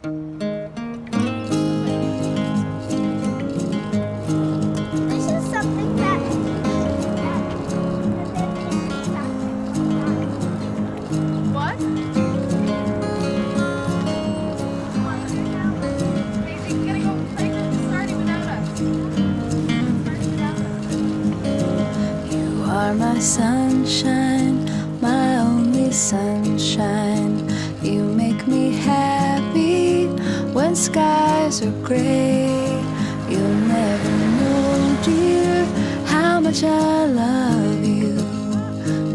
This is something that What? Daisy, you gotta go play with the starting without us. You are my sunshine, my only sunshine. You make me happy when skies are gray. You'll never know, dear, how much I love you.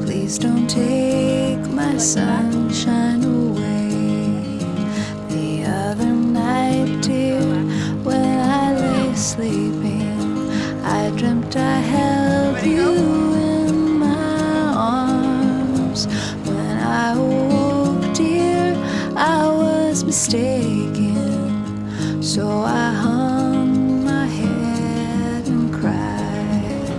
Please don't take my sunshine away. The other night, dear, when I lay sleeping, I dreamt I held you in my arms. When I awoke, dear, I was mistaken. So I hung my head and cried.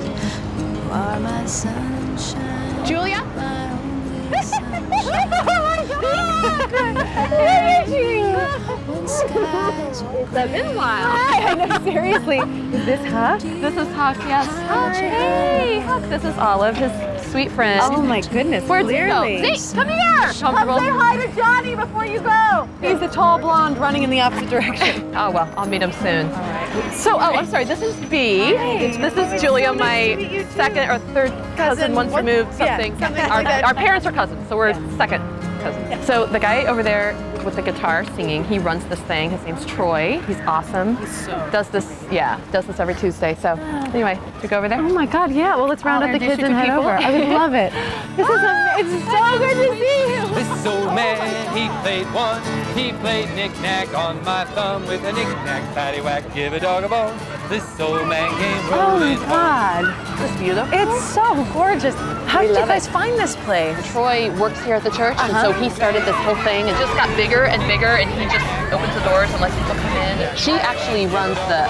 You are my sunshine. Julia? My only sunshine. When skies are It's been a while. I know, seriously. Is this Huck? This is Huck, yes. Hey, Huck, this is Olive, his sweet friend. Oh my goodness, Where'd Zeke go? clearly. Zeke, come here! Comfortable? hi to Johnny before you go. He's the tall blonde running in the opposite direction. Oh, well, I'll meet him soon. So, I'm sorry, this is B. This is Julia, my second or third cousin once removed, something. Our parents are cousins, so we're second cousins. So the guy over there with the guitar singing, he runs this thing. His name's Troy. He's awesome. Does this every Tuesday. So anyway, should we go over there? Oh my God, yeah. Well, let's round up the kids and head people. over. I would love it. This is it's so good to see you. This old man, he played knick-knack on my thumb with a knick-knack, paddywhack, give a dog a bone. This old man came Oh rolling my God. This is beautiful. It's so gorgeous. How did you love guys find this place? Troy works here at the church, and so he started this whole thing. It just got bigger and bigger, and he just opens the doors and lets people come in. She actually runs the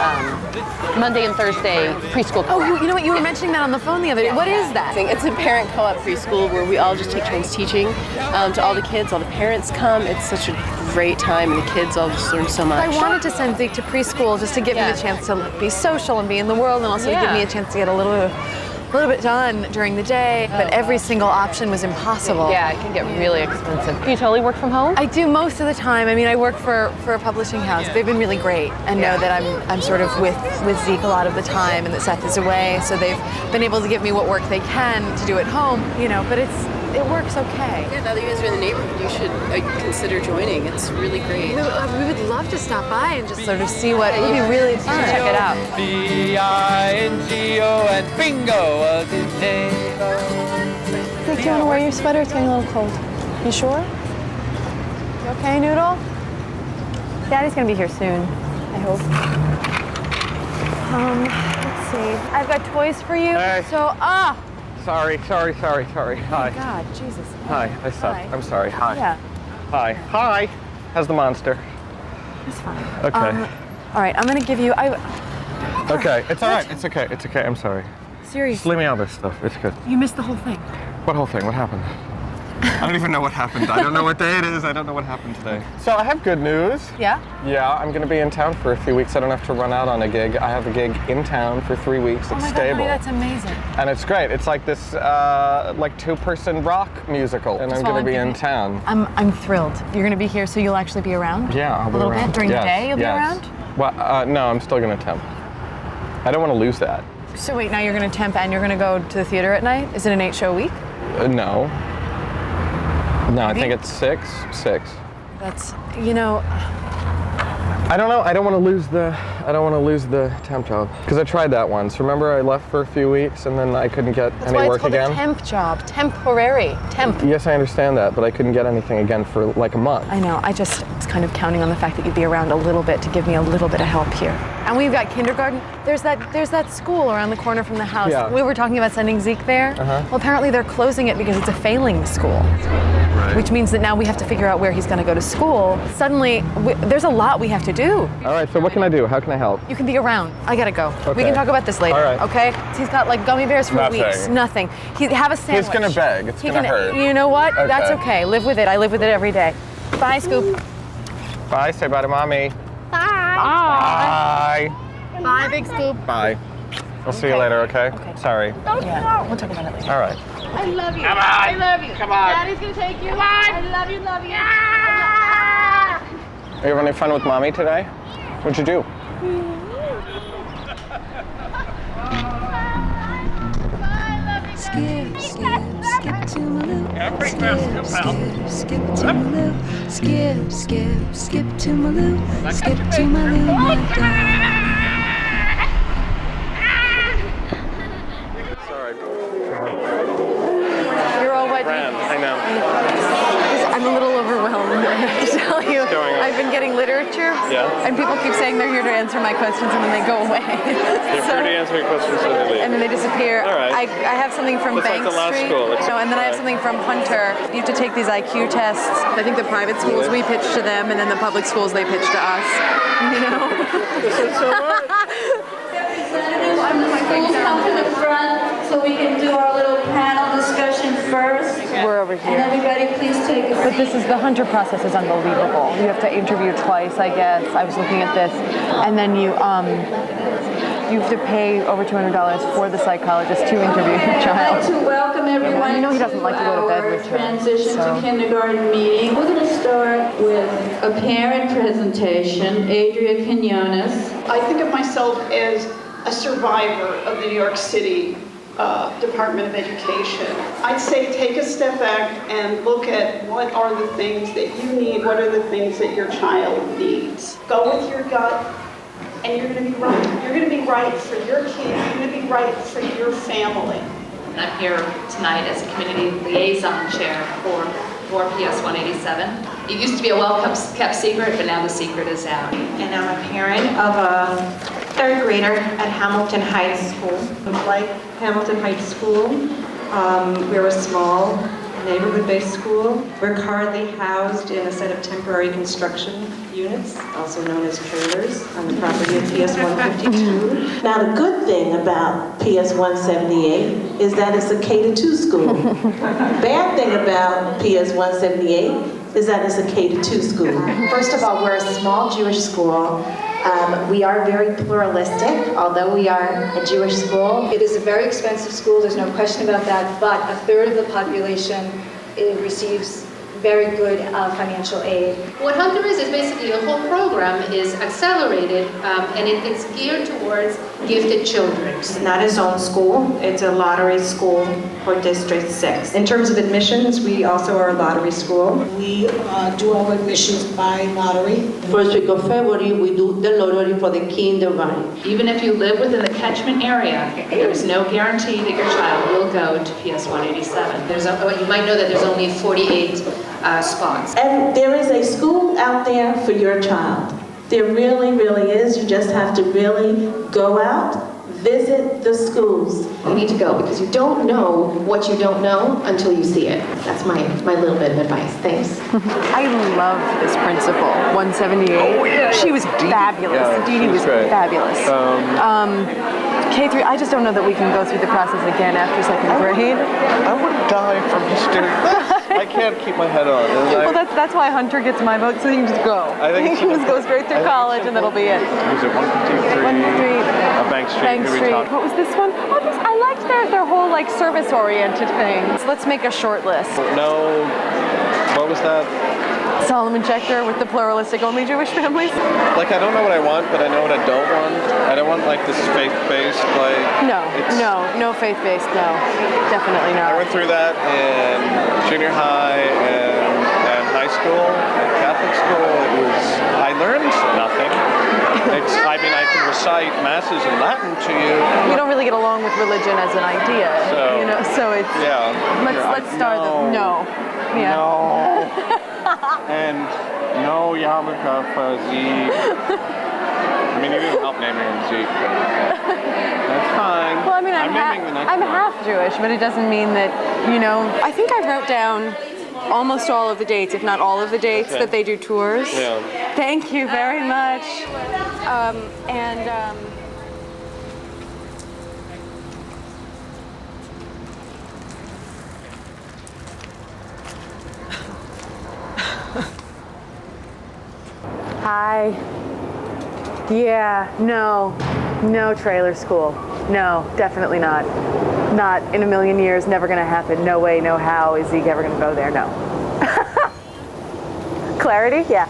Monday and Thursday preschool Oh, program. you know what? You were mentioning that on the phone the other day. What is that? It's a parent co-op preschool where we all just take turns teaching to all the kids. All the parents come. It's such a great time, and the kids all just learn so much. I wanted to send Zeke to preschool just to give me the chance to be social and be in the world, and also to give me a chance to get a little bit done during the day. But every single option was impossible. Yeah, it can get really expensive. You totally work from home? I do most of the time. I mean, I work for a publishing house. They've been really great and know that I'm sort of with Zeke a lot of the time, and that Seth is away, so they've been able to give me what work they can to do at home, but it works okay. Yeah, now that you guys are in the neighborhood, you should consider joining. It's really great. We would love to stop by and just sort of see what it would be really fun. Check it out. B-I-N-G-O and bingo was his name. Zeke, do you want to wear your sweater? It's getting a little cold. You sure? You okay, Noodle? Daddy's gonna be here soon, I hope. Let's see. I've got toys for you. Hey. So, Sorry. Hi. God, Jesus. Hi, I suck. Hi. I'm sorry. Hi. Yeah, Hi. How's the monster? it's fine. Okay. All right, I'm gonna give you. Okay. It's all right. It's okay. I'm sorry. Just Seriously, leave me out of this stuff. It's good. you missed the whole thing. What whole thing? What happened? I don't even know what happened. I don't know what day it is. I don't know what happened today. So I have good news. Yeah? Yeah, I'm going to be in town for a few weeks. I don't have to run out on a gig. I have a gig in town for 3 weeks. Oh It's my God, stable. honey, that's amazing. And it's great. It's like this two-person rock musical, and I'm going to be in town. I'm thrilled. You're gonna be here, so you'll actually be around? Yeah, I'll be A little around. bit during Yes, the day. You'll yes. be around. Well, no, I'm still going to temp. I don't want to lose that. So wait, now you're gonna temp and you're gonna go to the theater at night? Is it an 8-show week? No. No, I think it's six. That's, I don't know. I don't want to lose the temp job because I tried that once. Remember, I left for a few weeks and then I couldn't get that's any why work it's called again. a temp job, temporary, temp. Yes, I understand that, but I couldn't get anything again for like a month. I know. I just was kind of counting on the fact that you'd be around a little bit to give me a little bit of help here. And we've got kindergarten. There's that school around the corner from the house. Yeah. We were talking about sending Zeke there. Well, apparently they're closing it because it's a failing school. Right. Which means that now we have to figure out where he's going to go to school. Suddenly, there's a lot we have to do. All right. So what can I do? How can I help? You can be around. I gotta go. We Okay. can talk about this later. All right. Okay? He's got like gummy bears for Nothing. weeks. Nothing. Have a sandwich. He's gonna beg. It's He gonna can- hurt. You know what? Okay. That's okay. Live with it. I live with it every day. Bye, Scoop. Bye. Say bye to mommy. Bye. Bye. Bye, big scoop. Bye. I'll see you later, okay? Sorry. Yeah, we'll talk about it later. All right. I love you. Come on. I love you. Come on. Daddy's gonna take you. Come on. I love you, love you. Are you having any fun with mommy today? What'd you do? Skip, skip, skip to my loop. Skip to my loop. Skip, skip, skip to my loop. Skip to my loop, my darling. Sorry. You're all wet. I know. I'm a little overwhelmed, I have to tell you. What's going on? I've been getting literature, and people keep saying they're here to answer my questions, and then they go away. You're free to answer your questions so they leave. And then they disappear. All right. I have something from It's like Bank the last Street. school. No, and then I have something from Hunter. You have to take these IQ tests. I think the private schools we pitch to them, and then the public schools they pitch to us. You know? This is so much. Schools come to the front so we can do our little panel discussion first. We're over And here. everybody please take a But seat. this is the Hunter process is unbelievable. You have to interview twice, I guess. I was looking at this, and then you have to pay over $200 for the psychologist to interview your I'd child. like to welcome everyone You know he doesn't like to go to bed our with her, transition so. to kindergarten meeting. We're going to start with a parent presentation. Adria Quinones. I think of myself as a survivor of the New York City Department of Education. I'd say take a step back and look at what are the things that you need, what are the things that your child needs. Go with your gut, and you're going to be right. You're going to be right for your kid. You're going to be right for your family. I'm here tonight as a community liaison chair for PS 187. It used to be a well-kept secret, but now the secret is out. And I'm a parent of a third grader at Hamilton Heights School. Like Hamilton Heights School, we're a small neighborhood-based school. We're currently housed in a set of temporary construction units, also known as trailers, on the property of PS 152. Now, the good thing about PS 178 is that it's a K-2 school. Bad thing about PS 178 is that it's a K-2 school. First of all, we're a small Jewish school. We are very pluralistic, although we are a Jewish school. It is a very expensive school, there's no question about that, but a third of the population receives very good financial aid. What Hunter is basically the whole program is accelerated, and it's geared towards gifted children. It's not a zone school, it's a lottery school for District 6. In terms of admissions, we also are a lottery school. We do our admissions by lottery. First week of February, we do the lottery for the kindergarten. Even if you live within the catchment area, there is no guarantee that your child will go to PS 187. You might know that there's only 48 spots. And there is a school out there for your child. There really, really is. You just have to really go out, visit the schools. You need to go because you don't know what you don't know until you see it. That's my little bit of advice. Thanks. I love this principal, 178. Oh, yeah. She was fabulous. Yeah, Dee Dee was great. fabulous. K3, I just don't know that we can go through the process again after second grade. I would die from hysteria. I can't keep my head on. Well, that's why Hunter gets my vote, so he can just go. I think he can just go straight through college, and that'll be it. Was it 153? Bank Street. Bank Street. What was this one? Oh, I liked their whole like service-oriented thing. So let's make a short list. No. What was that? Solomon Schechter with the pluralistic only Jewish families. Like, I don't know what I want, but I know what I don't want. I don't want like this faith-based No faith-based. No, definitely I not. went through that in junior high and high school, at Catholic school. I learned nothing. I can recite masses in Latin to you. We don't really get along with religion as an idea, so it's, yeah. let's start the, no. Yeah. No. And no yarmulke for Zeke. I mean, you didn't help naming him Zeke, but that's fine. Well, I mean, I'm naming the next I'm one. half Jewish, but it doesn't mean that, I think I wrote down almost all of the dates, if not all of the dates, that they do tours. Yeah. Thank you very much. No trailer school. No, definitely not. Not in a million years, never gonna happen. No way, no how is Zeke ever gonna go there, no. Clarity? Yeah.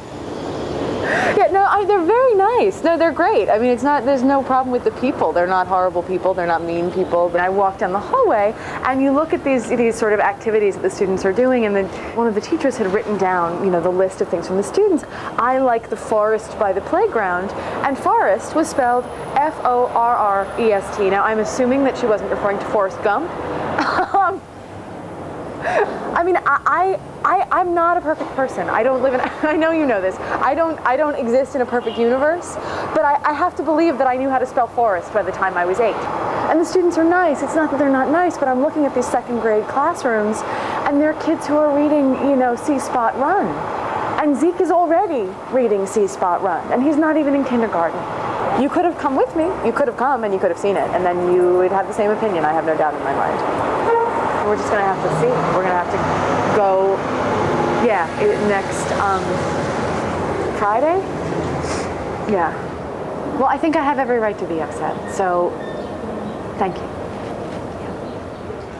Yeah, no, they're very nice. No, they're great. I mean, there's no problem with the people. They're not horrible people. They're not mean people. But I walk down the hallway and you look at these sort of activities that the students are doing, and then one of the teachers had written down, the list of things from the students. I like the forest by the playground, and forest was spelled Forrest. Now, I'm assuming that she wasn't referring to Forrest Gump. I mean, I'm not a perfect person. I don't live in, I know you know this. I don't exist in a perfect universe, but I have to believe that I knew how to spell forest by the time I was 8. And the students are nice. It's not that they're not nice, but I'm looking at these second grade classrooms, and they're kids who are reading, See Spot Run. And Zeke is already reading See Spot Run, and he's not even in kindergarten. You could have come with me. You could have come and you could have seen it, and then you would have the same opinion, I have no doubt in my mind. We're just gonna have to see. We're gonna have to go, next Friday? Yeah. Well, I think I have every right to be upset, so thank you.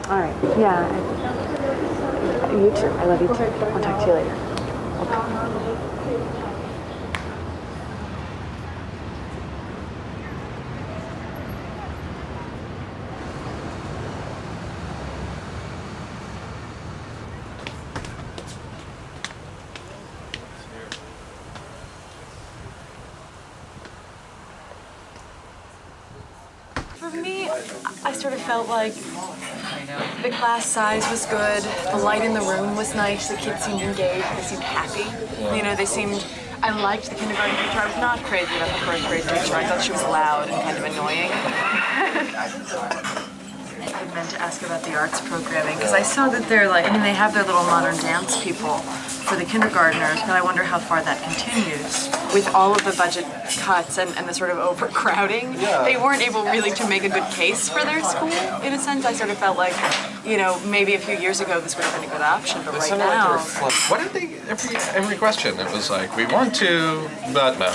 All right, yeah. You too, I love you too. I'll talk to you later. Okay. For me, I sort of felt like the class size was good, the light in the room was nice, the kids seemed engaged, they seemed happy. I liked the kindergarten teacher. I was not crazy about the first grade teacher. I thought she was loud and kind of annoying. I meant to ask about the arts programming, because I saw that they have their little modern dance people for the kindergartners, but I wonder how far that continues. With all of the budget cuts and the sort of overcrowding, they weren't able really to make a good case for their school, in a sense. I sort of felt like, maybe a few years ago this would have been a good option, but right now... Why did they, every question, it was like, we want to, but no.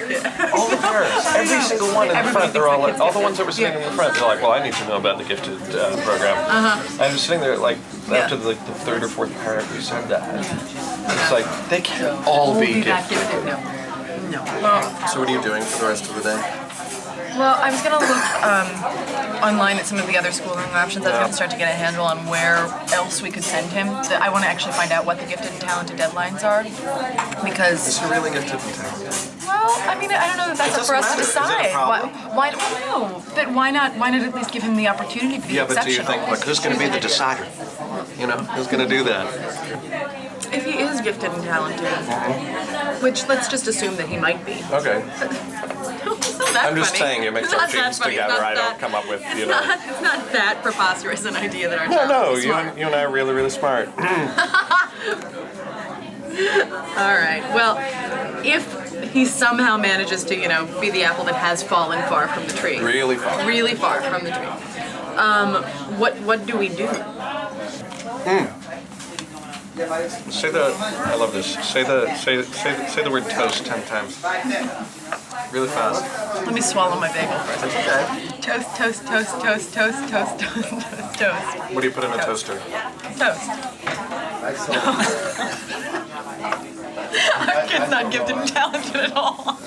Yeah. All the parents, every single one in the front, they're all the ones that were sitting in the front, they're like, well, I need to know about the gifted program. I was sitting there after the third or fourth parent who said that, it's like, they can't all be gifted. No. So what are you doing for the rest of the day? Well, I was going to look online at some of the other schooling options. I was going to start to get a handle on where else we could send him. I want to actually find out what the gifted and talented deadlines are, because... Is he really gifted and talented? Well, I mean, I don't know that that's up for us to decide. Why not at least give him the opportunity to be exceptional? But do you think, who's going to be the decider? Who's going to do that? If he is gifted and talented, which let's just assume that he might be. Okay. I'm just saying, you mix our genes together, I don't come up with, It's not that preposterous an idea that our child is smart. You and I are really, really smart. All right, well, if he somehow manages to, be the apple that has fallen far from the tree. Really far. Really far from the tree. What do we do? I love this. Say the word toast 10 times. Really fast. Let me swallow my bagel first. Okay. Toast, toast, toast, toast, toast, toast, toast, toast, toast. What do you put in a toaster? Toast. Our kid's not gifted and talented at all.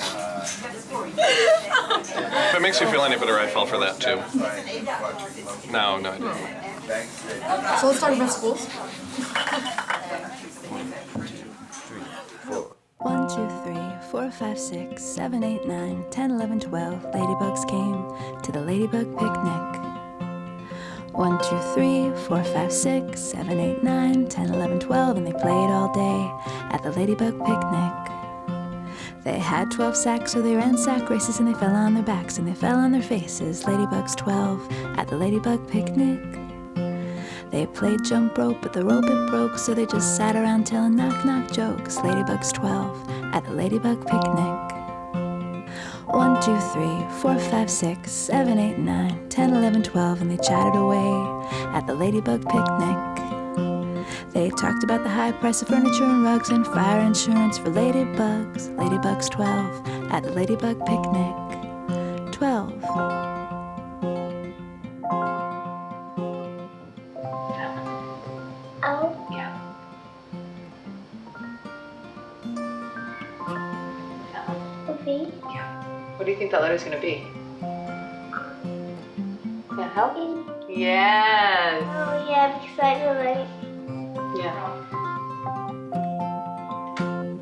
If it makes you feel any better, I fell for that too. No, I didn't. So let's talk about schools. 1, 2, 3, 4, 5, 6, 7, 8, 9, 10, 11, 12. Ladybugs came to the ladybug picnic. 1, 2, 3, 4, 5, 6, 7, 8, 9, 10, 11, 12. And they played all day at the ladybug picnic. They had 12 sacks, so they ran sack races, and they fell on their backs and they fell on their faces. Ladybugs 12 at the ladybug picnic. They played jump rope, but the rope it broke, so they just sat around telling knock-knock jokes. Ladybugs 12 at the ladybug picnic. 1, 2, 3, 4, 5, 6, 7, 8, 9, 10, 11, 12, and they chatted away at the ladybug picnic. They talked about the high price of furniture and rugs and fire insurance for ladybugs. Ladybugs 12 at the Ladybug Picnic. 12. Oh. Yeah. Okay. Yeah. What do you think that letter's gonna be? Does that help? Yes. Oh yeah, because I feel like. Yeah.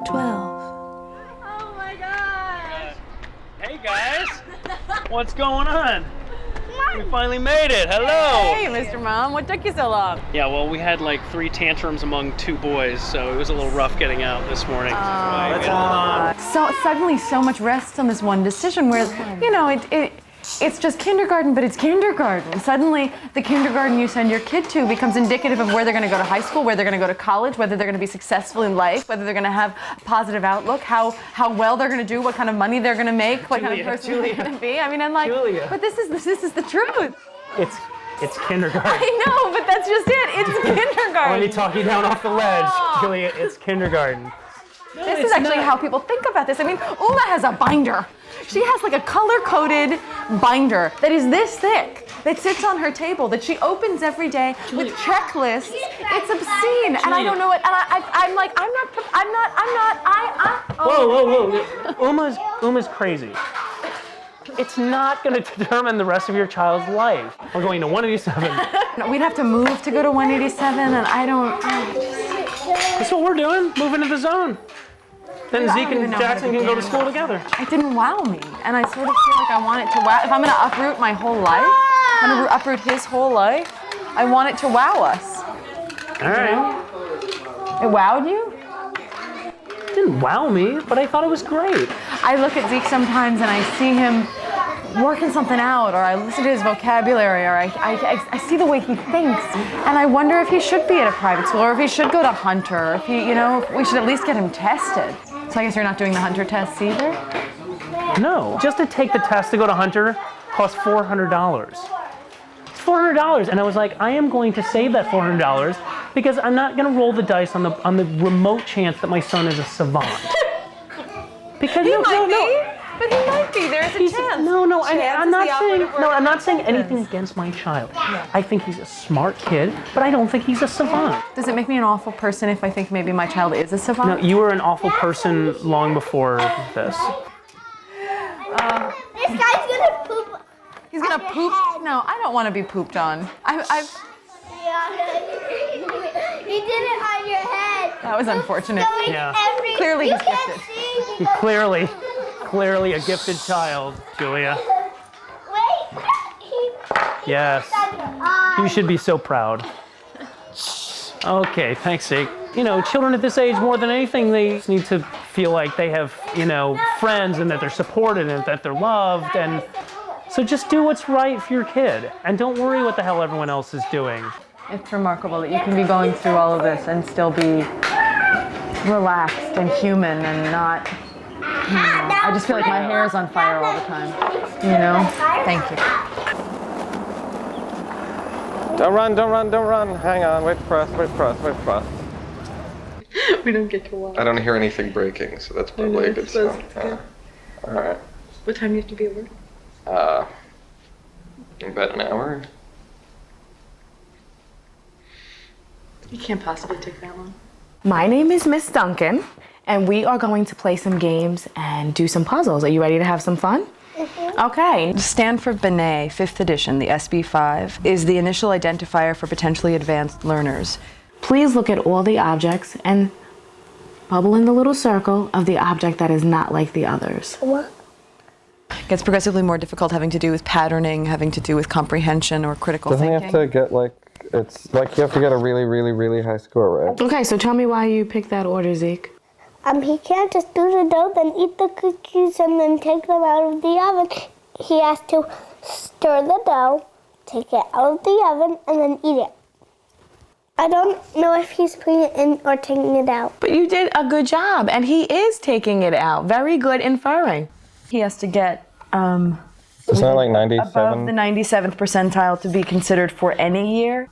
12. Oh my gosh. Hey guys, what's going on? We finally made it. Hello. Hey, Mr. Mom, what took you so long? Yeah, well, we had like 3 tantrums among 2 boys, so it was a little rough getting out this morning. Let's hold on. So suddenly so much rests on this one decision where, you know, it's just kindergarten, but it's kindergarten. Suddenly the kindergarten you send your kid to becomes indicative of where they're going to go to high school, where they're going to go to college, whether they're going to be successful in life, whether they're going to have a positive outlook, how well they're going to do, what kind of money they're going to make, what kind of person they're going to be. I mean, I'm like, but this is the truth. It's kindergarten. I know, but that's just it. It's kindergarten. Let me talk you down off the ledge. Julia, it's kindergarten. This is actually how people think about this. I mean, Uma has a binder. She has like a color-coded binder that is this thick, that sits on her table, that she opens every day with checklists. It's obscene, and I don't know it. And I'm like, Whoa. Uma's crazy. It's not going to determine the rest of your child's life. We're going to 187. We'd have to move to go to 187, and I don't. That's what we're doing. Moving to the zone. Then Zeke and Jackson can go to school together. It didn't wow me, and I sort of feel like I want it to wow. If I'm going to uproot my whole life, I'm going to uproot his whole life. I want it to wow us. All right. It wowed you? It didn't wow me, but I thought it was great. I look at Zeke sometimes and I see him working something out, or I listen to his vocabulary, or I see the way he thinks, and I wonder if he should be at a private school, or if he should go to Hunter, or if he, if we should at least get him tested. So I guess you're not doing the Hunter tests either? No, just to take the test to go to Hunter costs $400. It's $400, and I was like, I am going to save that $400 because I'm not going to roll the dice on the remote chance that my son is a savant. Because he might be. But he might be. There's a chance. I'm not saying anything against my child. Yeah. I think he's a smart kid, but I don't think he's a savant. Does it make me an awful person if I think maybe my child is a savant? No, you were an awful person long before this. This guy's gonna poop. He's gonna poop? No, I don't want to be pooped on. Yeah. He did it on your head. That was unfortunate. Yeah. Clearly he's gifted. He's clearly a gifted child, Julia. Wait. Yes. You should be so proud. Okay, thanks, Zeke. Children at this age, more than anything, they need to feel like they have, friends and that they're supported and that they're loved. And so just do what's right for your kid. And don't worry what the hell everyone else is doing. It's remarkable that you can be going through all of this and still be relaxed and human and not, I just feel like my hair is on fire all the time, Thank you. Don't run. Hang on, wait for us. We don't get to watch. I don't hear anything breaking, so that's probably a good sign. All right. What time do you have to be at work? In about an hour. You can't possibly take that long. My name is Miss Duncan, and we are going to play some games and do some puzzles. Are you ready to have some fun? Okay. Stanford Binet, 5th edition, the SB5, is the initial identifier for potentially advanced learners. Please look at all the objects and bubble in the little circle of the object that is not like the others. What? It gets progressively more difficult, having to do with patterning, having to do with comprehension or critical thinking. Doesn't he have to get it's like you have to get a really, really, really high score, right? Okay, so tell me why you picked that order, Zeke. He can't just do the dough, then eat the cookies, and then take them out of the oven. He has to stir the dough, take it out of the oven, and then eat it. I don't know if he's putting it in or taking it out. But you did a good job, and he is taking it out. Very good inferring. He has to get Isn't that like 97? above the 97th percentile to be considered for any year.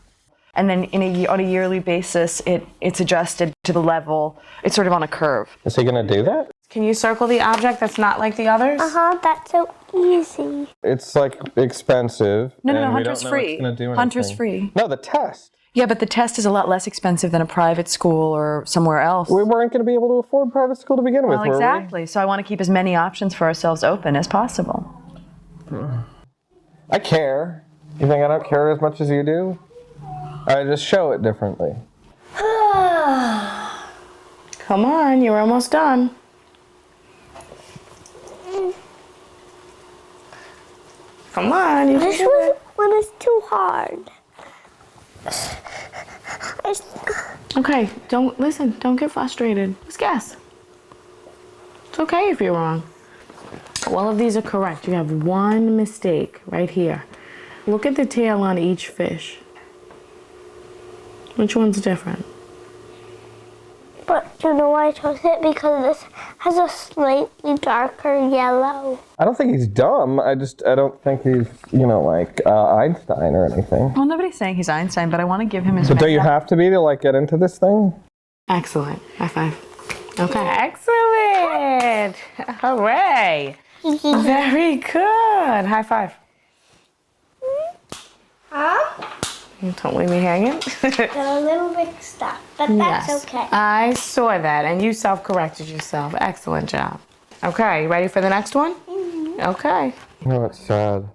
and then on a yearly basis, it's adjusted to the level. It's sort of on a curve. Is he gonna do that? Can you circle the object that's not like the others? That's so easy. It's like expensive. No, and we Hunter's don't know free. it's gonna do Hunter's anything. free. No, the test. Yeah, but the test is a lot less expensive than a private school or somewhere else. We weren't going to be able to afford private school to begin with, Well, were exactly. So I want to keep as many options for ourselves open as possible. I care. You think I don't care as much as you do? I just show it differently. Come on, you're almost done. Come on, you This can do it. one is too hard. Okay, don't get frustrated. Just guess. It's okay if you're wrong. All of these are correct. You have one mistake right here. Look at the tail on each fish. Which one's different? But you know why I chose it? Because this has a slightly darker yellow. I don't think he's dumb. I don't think he's, like Einstein or anything. Well, nobody's saying he's Einstein, but I want to give him his. But don't you have to be to get into this thing? Excellent. High five. Okay. Excellent. Hooray. Very good. High five. Huh? Don't leave me hanging. They're a little mixed up, but that's Yes. okay. I saw that, and you self-corrected yourself. Excellent job. Okay, you ready for the next one? Mm-hmm. Okay. No, it's sad.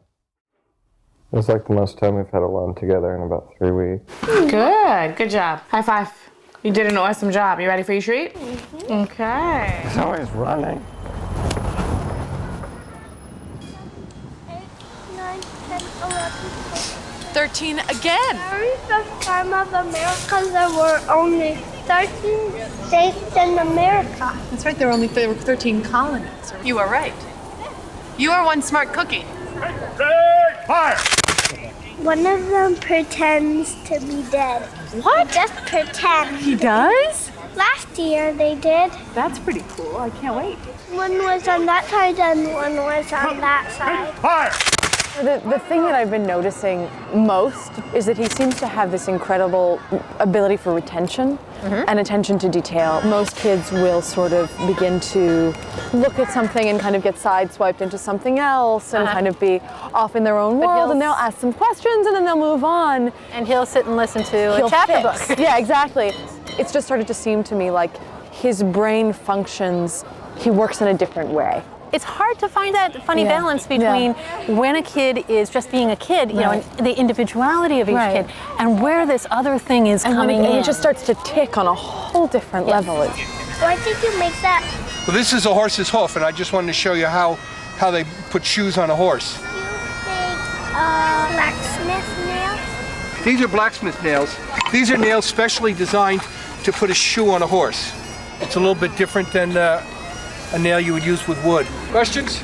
It was like the most time we've had alone together in about 3 weeks. Good job. High five. You did an awesome job. You ready for your treat? Mm-hmm. Okay. He's always running. 8, 9, 10, 11, 13 again. During the time of America, there were only 13 states in America. That's right, there were 13 colonies. You are right. You are one smart cookie. Fire! One of them pretends to be dead. What? Just pretend. He does? Last year they did. That's pretty cool. I can't wait. One was on that side and one was on that side. Fire! The thing that I've been noticing most is that he seems to have this incredible ability for retention and attention to detail. Most kids will sort of begin to look at something and kind of get sideswiped into something else and kind of be off in their own world, and they'll ask some questions and then they'll move on. And he'll sit and listen to a chapter book. Yeah, exactly. It's just started to seem to me like his brain functions, he works in a different way. It's hard to find that funny balance between when a kid is just being a kid, you know, and the individuality of each kid, and where this other thing is coming in. And it just starts to tick on a whole different level. Why did you make that? Well, this is a horse's hoof, and I just wanted to show you how they put shoes on a horse. Blacksmith nails? These are blacksmith nails. These are nails specially designed to put a shoe on a horse. It's a little bit different than a nail you would use with wood. Questions?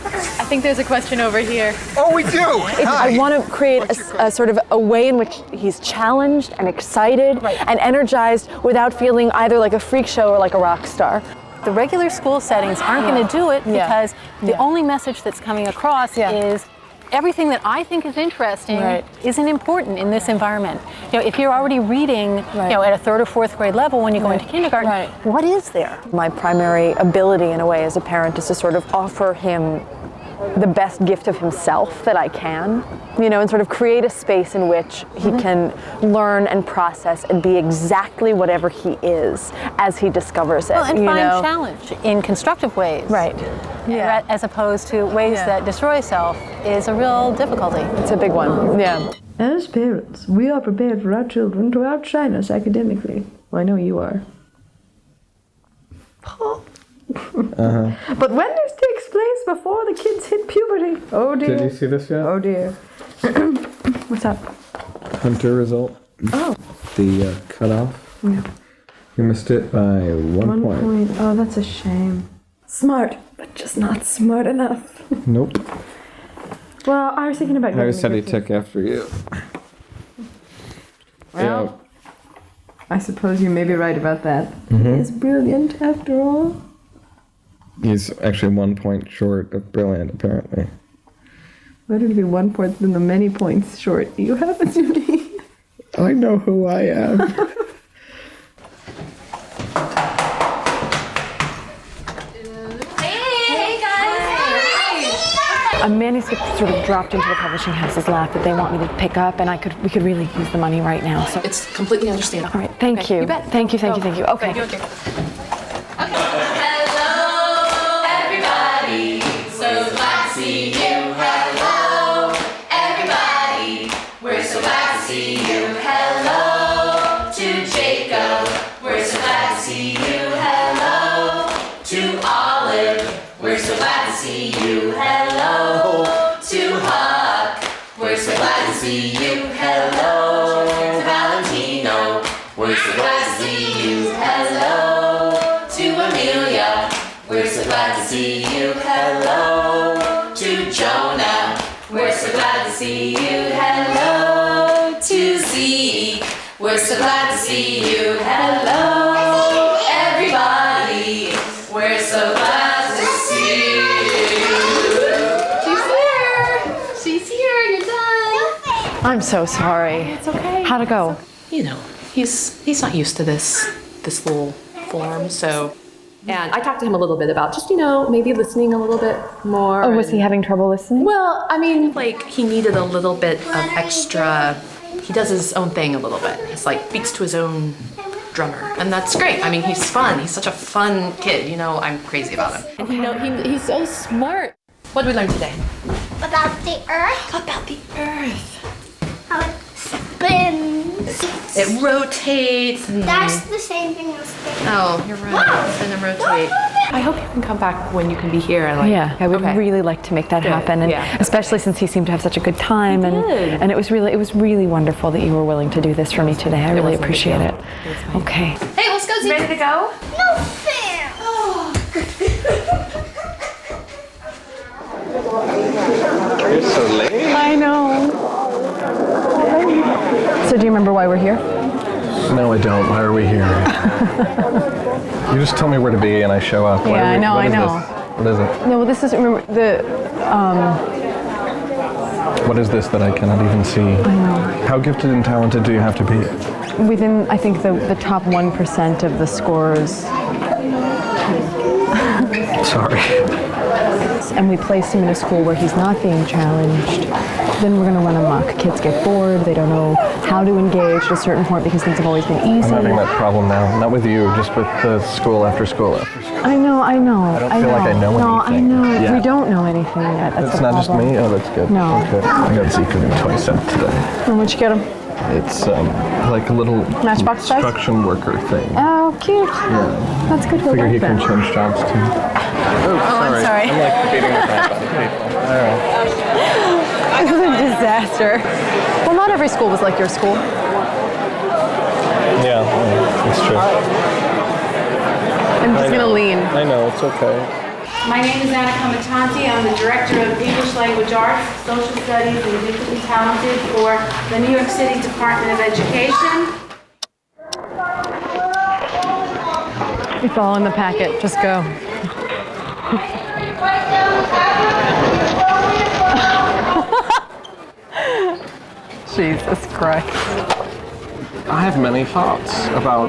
I think there's a question over here. Oh, we do! I want to create a sort of a way in which he's challenged and excited and energized without feeling either like a freak show or like a rock star. The regular school settings aren't going to do it because the only message that's coming across is everything that I think is interesting isn't important in this environment. You know, if you're already reading, you know, at a 3rd or 4th grade level when you go into kindergarten, what is there? My primary ability in a way as a parent is to sort of offer him the best gift of himself that I can, you know, and sort of create a space in which he can learn and process and be exactly whatever he is as he discovers it. Well, and find challenge in constructive ways. Right. Yeah. As opposed to ways that destroy self is a real difficulty. It's a big one. Yeah. As parents, we are prepared for our children to outshine us academically. Well, I know you are. But when this takes place before the kids hit puberty, oh dear. Did you see this yet? Oh dear. What's up? Hunter result. Oh. The cutoff. Yeah. You missed it by 1 point. Oh, that's a shame. Smart, but just not smart enough. Nope. Well, I was thinking about Harry getting said a he gift. took after you. Well, I suppose you may be right about that. Mhm. He is brilliant after all. He's actually 1 point short of brilliant, apparently. Better to be 1 point than the many points short you have, Judy. I know who I am. Hey guys! A manuscript sort of dropped into the publishing house's lap that they want me to pick up, and we could really use the money right now. So It's completely understandable. all right, thank you. You bet. Thank you. Okay. Hello, everybody. So glad to see you. Hello, everybody. We're so glad to see you. Hello to Jacob. We're so glad to see you. Hello to Olive. We're so glad to see you. Hello to Huck. We're so glad to see you. Hello to Valentino. We're so glad to see you. Hello to Amelia. We're so glad to see you. Hello to Jonah. We're so glad to see you. Hello to Zeke. We're so glad to see you. Hello, everybody. We're so glad to see you. She's here. You're done. I'm so sorry. It's okay. How'd it go? You know, he's not used to this little form, so. And I talked to him a little bit about just, maybe listening a little bit more. Oh, was he having trouble listening? Well, I mean, like, he needed a little bit of extra, he does his own thing a little bit. He's like, beats to his own drummer. And that's great. I mean, he's fun. He's such a fun kid. I'm crazy about him. And he's so smart. What did we learn today? About the earth. About the earth. How it spins. It rotates. That's the same thing as spinning. Oh, you're right. Spin and rotate. I hope you can come back when you can be here. Yeah, I would really like to make that happen, and especially since he seemed to have such a good time, and it was really wonderful that you were willing to do this for me today. I really appreciate it. Okay. Hey, let's go. Ready to go? No fair. You're so late. I know. So do you remember why we're here? No, I don't. Why are we here? You just tell me where to be and I show up. Yeah, I know. What is it? No, well, this is, remember, What is this that I cannot even see? I know. How gifted and talented do you have to be? Within, I think, the top 1% of the scores. Sorry. And we place him in a school where he's not being challenged, then we're going to run amok. Kids get bored, they don't know how to engage at a certain point because things have always been easy. I'm having that problem now. Not with you, just with the school after school after school. I know. I don't feel like I know anything. No, I know. Yeah. We don't know anything yet. That's It's not just me? Oh, that's good. No. Okay. I got Zeke a new toy set today. And where'd you get him? It's like a little Matchbox size? construction worker thing. Oh, cute. Yeah. That's good. Figure he can change jobs too. Oh, I'm sorry. I'm like beating with my people. All right. This is a disaster. Well, not every school was like your school. Yeah, it's true. I'm just gonna lean. I know, it's okay. My name is Anna Comatanti. I'm the Director of English Language Arts, Social Studies, and Gifted and Talented for the New York City Department of Education. It's all in the packet. Just go. Jesus Christ. I have many thoughts about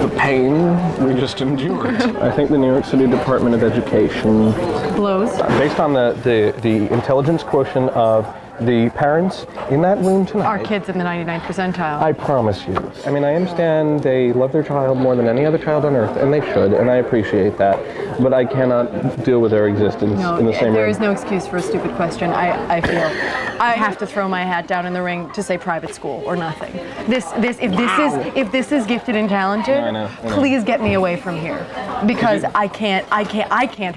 the pain we just endured. I think the New York City Department of Education blows. Based on the intelligence quotient of the parents in that room tonight. Our kids in the 99th percentile. I promise you. I mean, I understand they love their child more than any other child on earth, and they should, and I appreciate that. But I cannot deal with their existence in the same room. There is no excuse for a stupid question. I feel I have to throw my hat down in the ring to say private school or nothing. If this is gifted and talented, I know. please get me away from here because I can't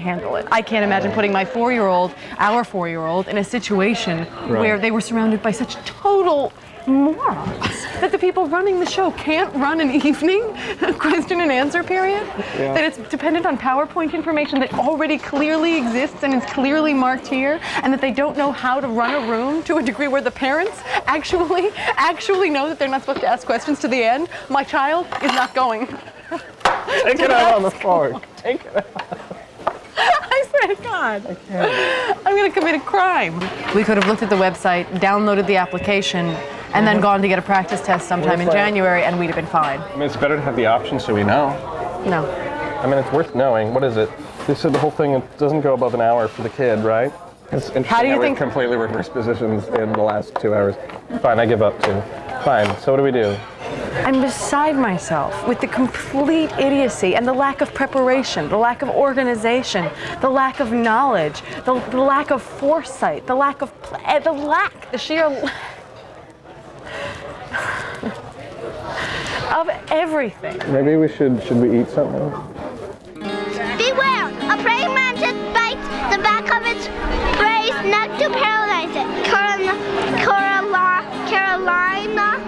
handle it. I can't imagine putting my our 4-year-old, in a situation where they were surrounded by such total morons that the people running the show can't run an evening question and answer period, that it's dependent on PowerPoint information that already clearly exists and is clearly marked here, and that they don't know how to run a room to a degree where the parents actually know that they're not supposed to ask questions to the end. My child is not going. Take it out on the floor. Take it out. I swear to God. I can't. I'm going to commit a crime. We could have looked at the website, downloaded the application, and then gone to get a practice test sometime in January, and we'd have been fine. I mean, it's better to have the option so we know. No. I mean, it's worth knowing. What is it? They said the whole thing doesn't go above an hour for the kid, right? It's interesting How do you we've think- completely reversed positions in the last 2 hours. Fine, I give up too. Fine, so what do we do? I'm beside myself with the complete idiocy and the lack of preparation, the lack of organization, the lack of knowledge, the lack of foresight, the sheer of everything. Maybe should we eat something? Beware! A praying mantis bites the back of its prey's neck to paralyze it. Carolina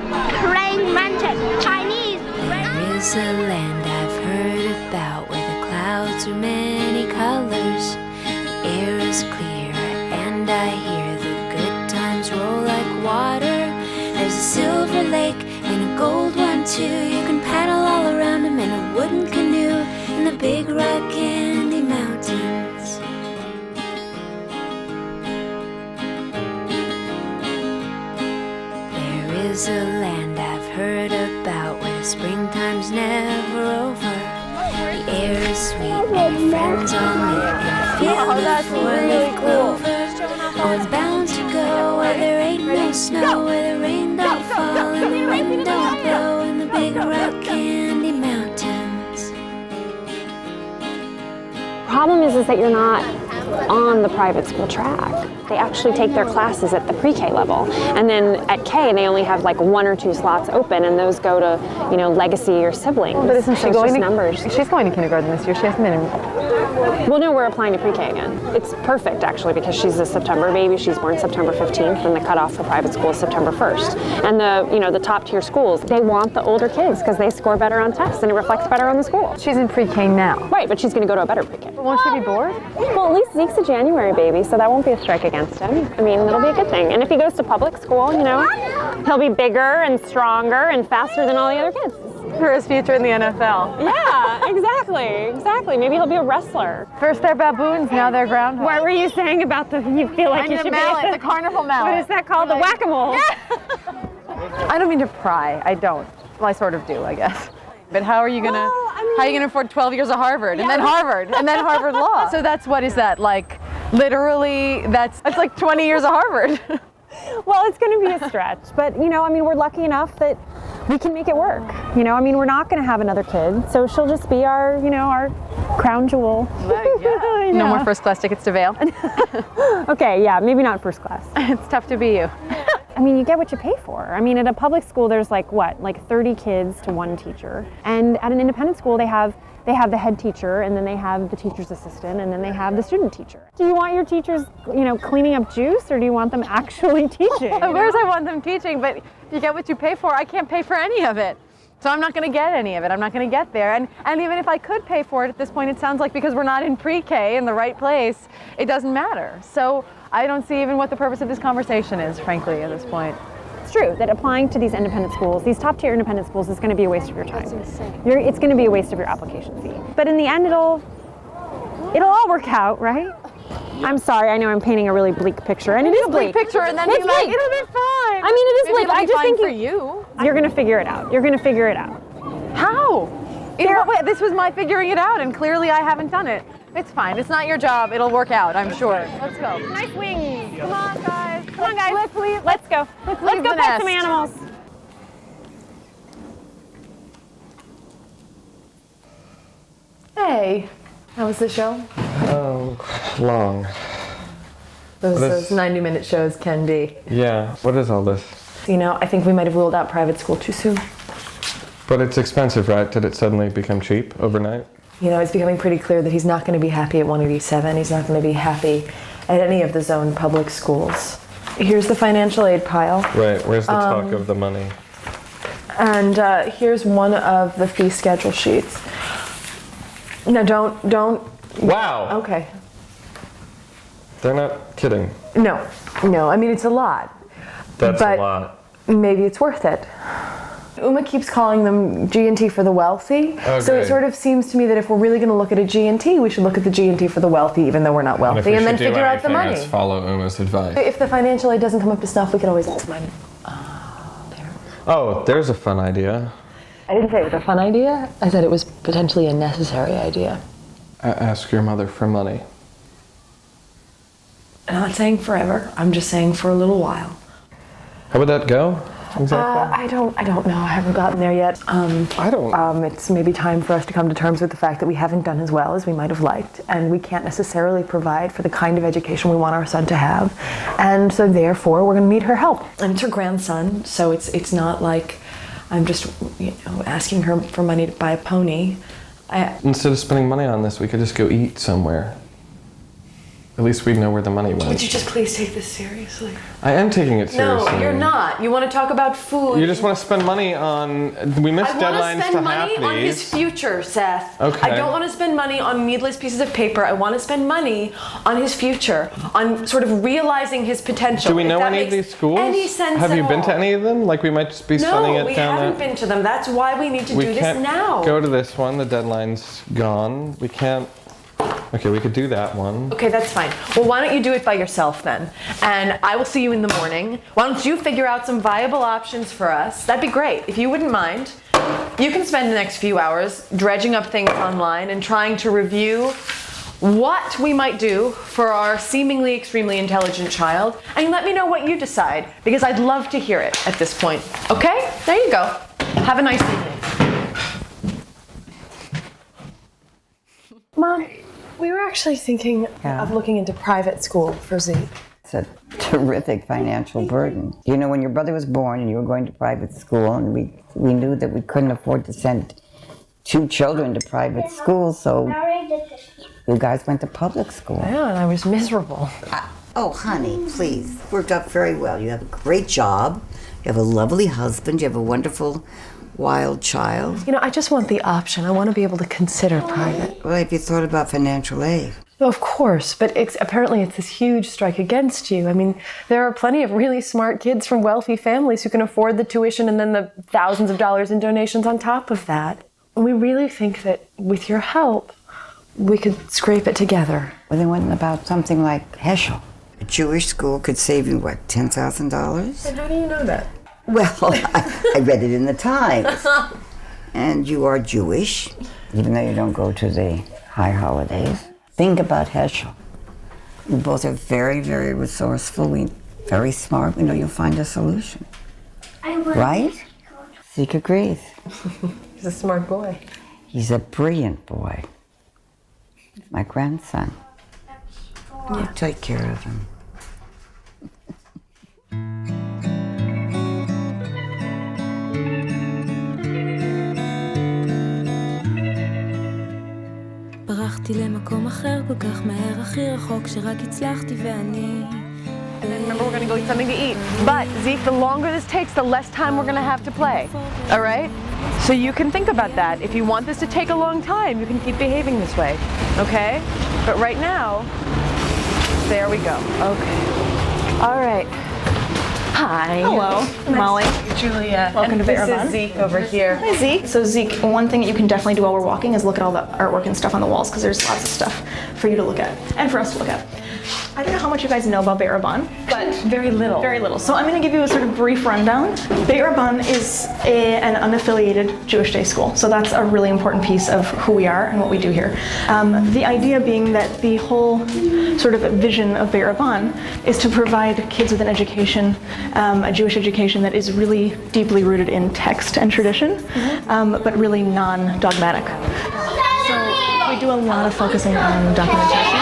praying mantis. Chinese. There is a land I've heard about where the clouds are many colors. The air is clear and I hear the good times roll like water. There's a silver lake and a gold one too. You can paddle all around them in a wooden canoe in the big rock candy mountains. There is a land I've heard about where the springtime's never over. The air is sweet and your friends all live in a field of four-leaf clover. Oh, it's bound to go where there ain't no snow, where the rain don't fall and the wind don't blow in the big rock candy mountains. Problem is that you're not on the private school track. They actually take their classes at the pre-K level, and then at K they only have like 1 or 2 slots open, and those go to, you know, legacy or siblings. But isn't she So it's going just to numbers? She's going to kindergarten this year. She hasn't been in. Well, no, we're applying to pre-K again. It's perfect actually because she's a September baby. She's born September 15th, and the cutoff for private school is September 1st. And the top tier schools, they want the older kids because they score better on tests and it reflects better on the school. She's in pre-K now. Right, but she's going to go to a better pre-K. But won't she be bored? Well, at least Zeke's a January baby, so that won't be a strike against him. I mean, it'll be a good thing. And if he goes to public school, you know, he'll be bigger and stronger and faster than all the other kids. For his future in the NFL. Yeah, exactly. Maybe he'll be a wrestler. First they're baboons, now they're groundhogs. What were you saying about you feel like And you the should mallet, be the carnival mallet. What is that called? The whack-a-mole. I don't mean to pry. I don't. Well, I sort of do, I guess. But how are you gonna how are you gonna afford 12 years of Harvard and then Harvard and then Harvard Law? So that's what is that like? Literally, that's like 20 years of Harvard. Well, it's going to be a stretch, but you know, I mean, we're lucky enough that we can make it work. You know, I mean, we're not going to have another kid, so she'll just be our, you know, our crown jewel. No more first class tickets to Vail. Okay, yeah, maybe not first class. It's tough to be you. I mean, you get what you pay for. I mean, at a public school, there's like 30 kids to 1 teacher, and at an independent school, they have the head teacher, and then they have the teacher's assistant, and then they have the student teacher. Do you want your teachers, you know, cleaning up juice, or do you want them actually teaching? Of course I want them teaching, but you get what you pay for. I can't pay for any of it. So I'm not going to get any of it. I'm not going to get there. And even if I could pay for it at this point, it sounds like because we're not in pre-K in the right place, it doesn't matter. So I don't see even what the purpose of this conversation is, frankly, at this point. It's true that applying to these independent schools, these top tier independent schools, is going to be a waste of your time. That's insane. It's going to be a waste of your application fee. But in the end, it'll all work out, right? I'm sorry, I know I'm painting a really bleak picture, and it is bleak. Picture, and then it's be like, bleak. it'll be fine. I mean, it is Maybe bleak. it'll I be just fine think for you. You're going to figure it out. You're going to figure it out. How? In what way? This was my figuring it out, and clearly I haven't done it. It's fine. It's not your job. It'll work out, I'm sure. Let's go. Nice wings. Come on, guys. Come on, guys. Let's go. Let's Let's leave go the pet some nest. animals. Hey, how was the show? Oh, long. Those 90-minute shows can be. Yeah, what is all this? You know, I think we might have ruled out private school too soon. But it's expensive, right? Did it suddenly become cheap overnight? You know, it's becoming pretty clear that he's not going to be happy at 187. He's not going to be happy at any of the zone public schools. Here's the financial aid pile. Right, where's the talk of the money? And here's one of the fee schedule sheets. No, don't. Wow. Okay. They're not kidding. No. I mean, it's a lot. That's but a lot. Maybe it's worth it. Uma keeps calling them G&T for the wealthy. Okay. So it sort of seems to me that if we're really going to look at a G&T, we should look at the G&T for the wealthy, even though we're not wealthy, and then figure out the money. Let's follow Uma's advice. If the financial aid doesn't come up to snuff, we can always ask money. Oh, there's a fun idea. I didn't say it was a fun idea. I said it was potentially a necessary idea. Ask your mother for money. I'm not saying forever. I'm just saying for a little while. How would that go? Exactly. I don't know. I haven't gotten there yet. I don't. It's maybe time for us to come to terms with the fact that we haven't done as well as we might have liked, and we can't necessarily provide for the kind of education we want our son to have, and so therefore we're going to need her help. And it's her grandson, so it's not like I'm just asking her for money to buy a pony. Instead of spending money on this, we could just go eat somewhere. At least we'd know where the money went. Would you just please take this seriously? I am taking it seriously. No, you're not. You want to talk about food. You just want to spend money on... We missed deadlines for half these. I want to spend money on his future, Seth. Okay. I don't want to spend money on needless pieces of paper. I want to spend money on his future, on sort of realizing his potential. Do we know any of these schools? Any sense Have you at been all? to any of them? Like we might just be spending it down No, we haven't been to them. That's why we need to do this now. We can't go to this one. The deadline's gone. We can't... Okay, we could do that one. Okay, that's fine. Well, why don't you do it by yourself then? And I will see you in the morning. Why don't you figure out some viable options for us? That'd be great. If you wouldn't mind, you can spend the next few hours dredging up things online and trying to review what we might do for our seemingly extremely intelligent child. And let me know what you decide, because I'd love to hear it at this point. Okay? There you go. Have a nice evening. Mom, we were actually thinking of looking into private school for Zeke. It's a terrific financial burden. You know, when your brother was born and you were going to private school, and we knew that we couldn't afford to send 2 children to private school, so you guys went to public school. Yeah, and I was miserable. Oh, honey, please. Worked out very well. You have a great job. You have a lovely husband. You have a wonderful, wild child. You know, I just want the option. I want to be able to consider private. Well, have you thought about financial aid? No, of course, but apparently it's this huge strike against you. I mean, there are plenty of really smart kids from wealthy families who can afford the tuition and then the thousands of dollars in donations on top of that. And we really think that with your help, we could scrape it together. Well, then what about something like Heschel? A Jewish school could save you, what, $10,000? And how do you know that? Well, I read it in the Times. And you are Jewish, even though you don't go to the high holidays. Think about Heschel. We both are very, very resourceful, very smart. We know you'll find a solution. Right? Zeke agrees. He's a smart boy. He's a brilliant boy. My grandson. You take care of him. ברחתי למקום אחר כל כך מהר, הכי רחוק שרק הצלחתי ואני... Remember, we're gonna go eat something to eat. But Zeke, the longer this takes, the less time we're gonna have to play. All right? So you can think about that. If you want this to take a long time, you can keep behaving this way. Okay? But right now, there we go. Okay. All right. Hi. Hello, Molly. Julia. Welcome to Bear This Bun. is Zeke over here. Hi, Zeke. So Zeke, one thing that you can definitely do while we're walking is look at all the artwork and stuff on the walls, because there's lots of stuff for you to look at and for us to look at. I don't know how much you guys know about Bear Bun, but very little. Very little. So I'm going to give you a sort of brief rundown. Bear Bun is an unaffiliated Jewish day school, so that's a really important piece of who we are and what we do here. The idea being that the whole sort of vision of Bear Bun is to provide kids with an education, a Jewish education that is really deeply rooted in text and tradition, but really non-dogmatic. So we do a lot of focusing on documentation.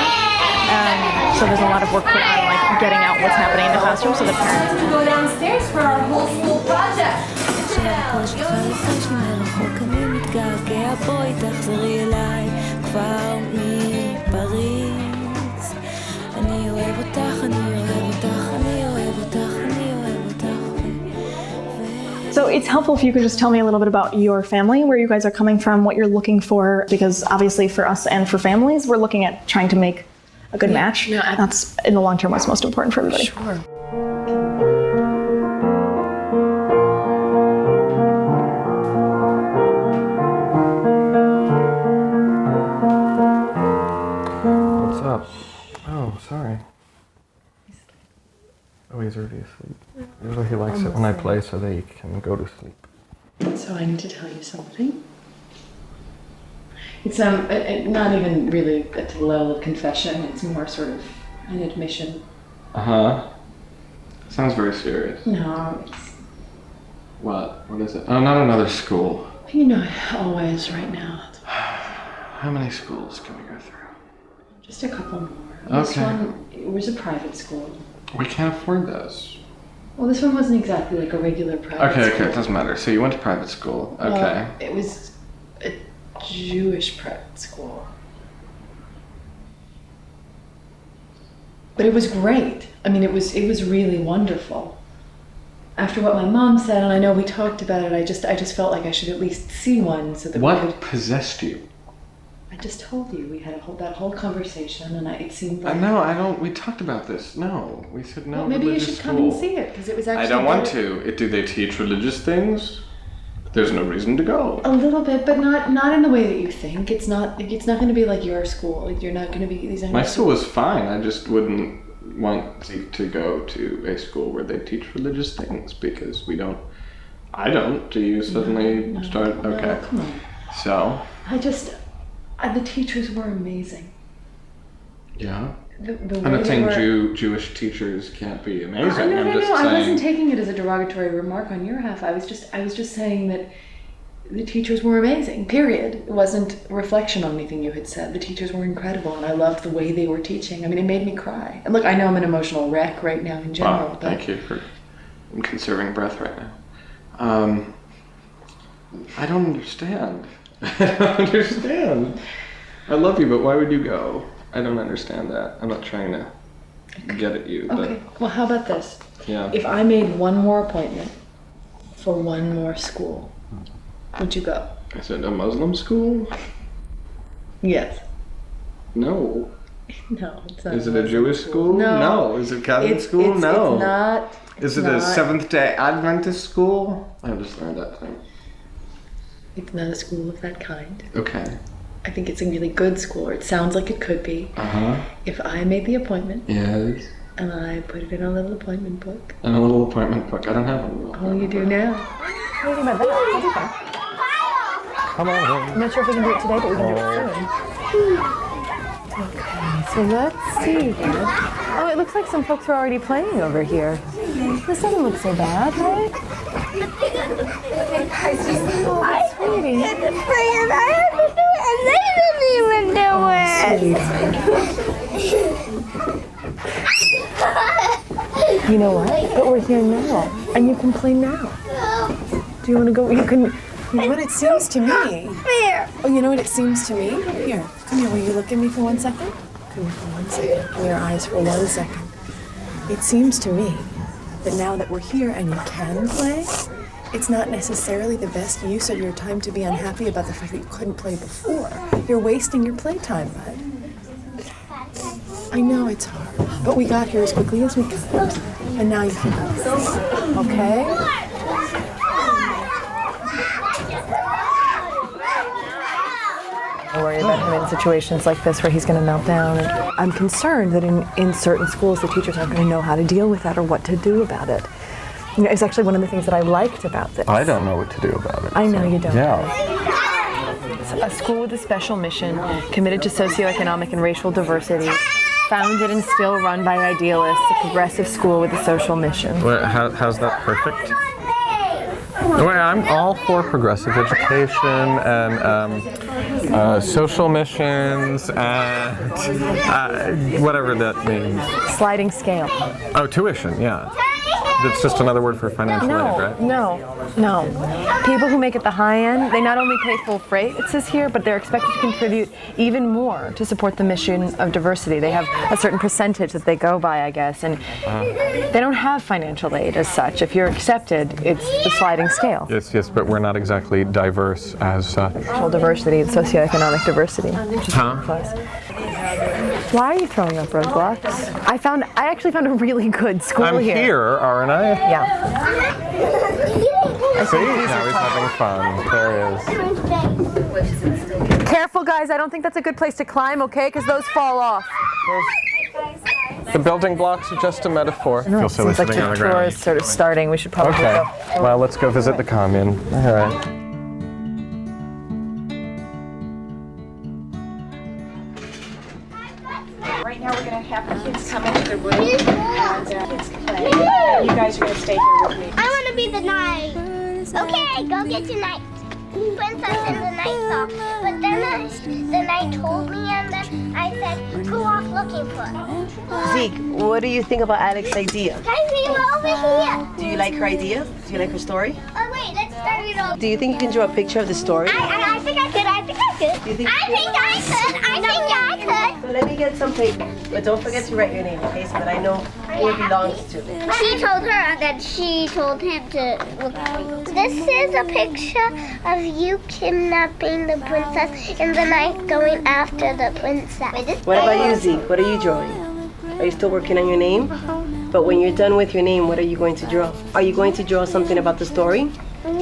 So there's a lot of work put on like getting out what's happening in the classroom so that parents can go downstairs for our whole school project. So it's helpful if you could just tell me a little bit about your family, where you guys are coming from, what you're looking for, because obviously for us and for families, we're looking at trying to make a good match. Yeah, that's in the long term what's most important for everybody. Sure. What's up? Oh, sorry. Oh, he's already asleep. So he likes it when I play so that he can go to sleep. So I need to tell you something. It's not even really at the level of confession. It's more sort of an admission. Sounds very serious. No, it's, What? What is it? Oh, not another school. you know, always right now. How many schools can we go through? Just a couple more. This Okay. one, it was a private school. We can't afford this. Well, this one wasn't exactly like a regular private school. Okay, it doesn't matter. So you went to private school. Okay. Well, it was a Jewish private school. But it was great. I mean, it was really wonderful. After what my mom said, and I know we talked about it, I just felt like I should at least see one so that we could. What possessed you? I just told you we had that whole conversation, and it seemed like. No, I don't. We talked about this. No, we said no. Well, maybe you religious should come and school. see it because it was actually. I don't want better. to. Do they teach religious things? There's no reason to go. A little bit, but not in the way that you think. It's not going to be like your school. Like you're not going to be these. My school is fine. I just wouldn't want Zeke to go to a school where they teach religious things because we don't. I don't. Do you suddenly start? Okay. No, come on. So. The teachers were amazing. Yeah. The I'm way not saying they were- Jewish teachers can't be amazing. No, I'm just I saying. wasn't taking it as a derogatory remark on your half. I was just saying that the teachers were amazing. Period. It wasn't a reflection on anything you had said. The teachers were incredible, and I loved the way they were teaching. I mean, it made me cry. And look, I know I'm an emotional wreck right now in general. Wow, thank you for. I'm conserving breath right now. I don't understand. I don't understand. I love you, but why would you go? I don't understand that. I'm not trying to get at you. Okay. Well, how about this? Yeah. If I made one more appointment for one more school, would you go? Is it a Muslim school? Yes. No. No, it's not. Is it a Jewish school? No. Is it Catholic school? No. It's not. Is it a Seventh-day Adventist school? I just learned that thing. It's not a school of that kind. Okay. I think it's a really good school, or it sounds like it could be. If I made the appointment. Yes. And I put it in a little appointment book. And a little appointment book. I don't have one. Oh, you do now. What do you think about that? That'll be fun. Come on. I'm not sure if we can do it today, but we can do it soon. Okay, so let's see here. Oh, it looks like some folks are already playing over here. This doesn't look so bad, right? Oh, sweetie. You know what? But we're here now, and you can play now. Do you want to go? You can. You know what it seems to me? Oh, you know what it seems to me? Here, come here. Will you look at me for 1 second? Come here for 1 second. Come your eyes for 1 second. It seems to me that now that we're here and you can play, it's not necessarily the best use of your time to be unhappy about the fact that you couldn't play before. You're wasting your playtime, bud. I know it's hard, but we got here as quickly as we could, and now you can go. Okay? I worry about him in situations like this where he's going to melt down. And I'm concerned that in certain schools, the teachers aren't going to know how to deal with that or what to do about it. You know, it's actually one of the things that I liked about this. I don't know what to do about it. I know you don't. Yeah. It's a school with a special mission, committed to socioeconomic and racial diversity, founded and still run by idealists, a progressive school with a social mission. Well, how's that perfect? Well, I'm all for progressive education and social missions and whatever that means. Sliding scale. Oh, tuition, yeah. That's just another word for financial aid, right? No. People who make it the high end, they not only pay full freight, it says here, but they're expected to contribute even more to support the mission of diversity. They have a certain percentage that they go by, I guess, and they don't have financial aid as such. If you're accepted, it's the sliding scale. Yes, but we're not exactly diverse as such. Racial diversity and socioeconomic diversity. Huh? Why are you throwing up roadblocks? I actually found a really good school I'm here. here, aren't I? Yeah. See? Now he's having fun. There he is. Careful, guys. I don't think that's a good place to climb, okay? Because those fall off. The building blocks are just a metaphor. No, it seems like the tour is sort of starting. We should probably Okay. go. Well, let's go visit the commune. All right. Right now we're going to have the kids come into the room and kids play. You guys are going to stay here with me. I want to be the knight. Okay, go get your knight. Princess and the knight song. But then the knight told me, and then I said, go off looking for it. Zeke, what do you think about Alex's idea? Guys, we were over here. Do you like her idea? Do you like her story? Oh, wait, let's start it over. Do you think you can draw a picture of the story? I think I could. I think I could. Do you think I think I could. I think I could. So let me get some paper. But don't forget to write your name, okay? So that I know who it belongs to. She told her, and then she told him to look for you. This is a picture of you kidnapping the princess and the knight going after the princess. What about you, Zeke? What are you drawing? Are you still working on your name? But when you're done with your name, what are you going to draw? Are you going to draw something about the story?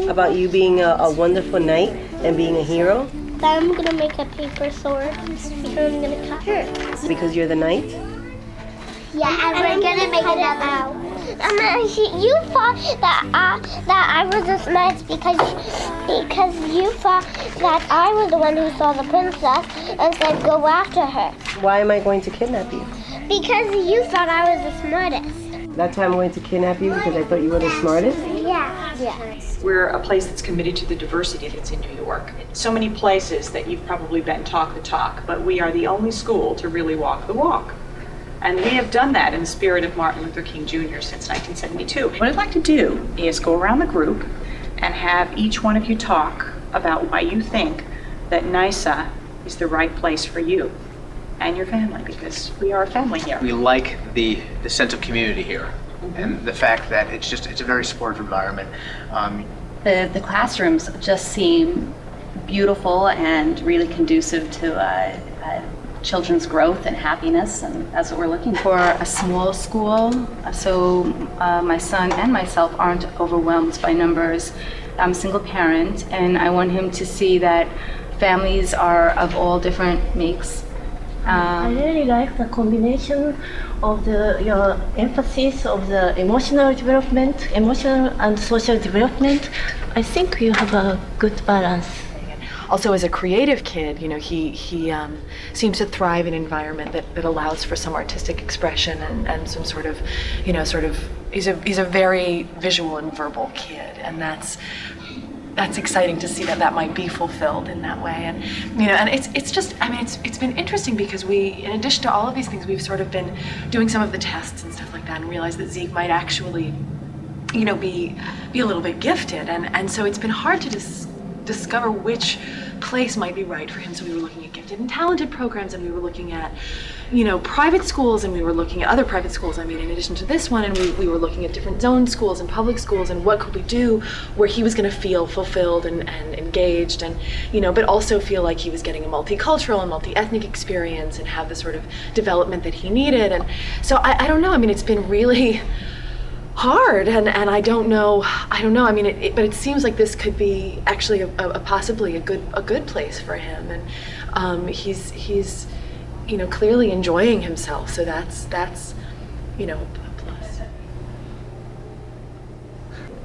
About you being a wonderful knight and being a hero? Then I'm gonna make a paper sword and I'm gonna cut her. Because you're the knight? Yeah, and we're gonna make another. You thought that I was the smartest because you thought that I was the one who saw the princess and said go after her. Why am I going to kidnap you? Because you thought I was the smartest. That's why I'm going to kidnap you, because I thought you were the smartest? Yeah. We're a place that's committed to the diversity that's in New York. So many places that you've probably been talk the talk, but we are the only school to really walk the walk. And we have done that in the spirit of Martin Luther King Jr. since 1972. What I'd like to do is go around the group and have each one of you talk about why you think that NYSA is the right place for you and your family, because we are a family here. We like the sense of community here, and the fact that it's a very supportive environment. The classrooms just seem beautiful and really conducive to children's growth and happiness, and that's what we're looking for. A small school, so my son and myself aren't overwhelmed by numbers. I'm a single parent, and I want him to see that families are of all different makes. I really like the combination of your emphasis of the emotional development, emotional and social development. I think you have a good balance. Also, as a creative kid, you know, he seems to thrive in an environment that allows for some artistic expression and some sort of, he's a very visual and verbal kid, and that's exciting to see that might be fulfilled in that way. And and it's been interesting because we, in addition to all of these things, we've sort of been doing some of the tests and stuff like that, and realized that Zeke might actually be a little bit gifted, and so it's been hard to discover which place might be right for him. So we were looking at gifted and talented programs, and we were looking at private schools, and we were looking at other private schools, in addition to this one, and we were looking at different zone schools and public schools, and what could we do where he was going to feel fulfilled and engaged, and but also feel like he was getting a multicultural and multi-ethnic experience and have the sort of development that he needed. And so I don't know, it's been really hard, and I don't know. But it seems like this could be actually a possibly a good place for him, and he's clearly enjoying himself. So that's a plus.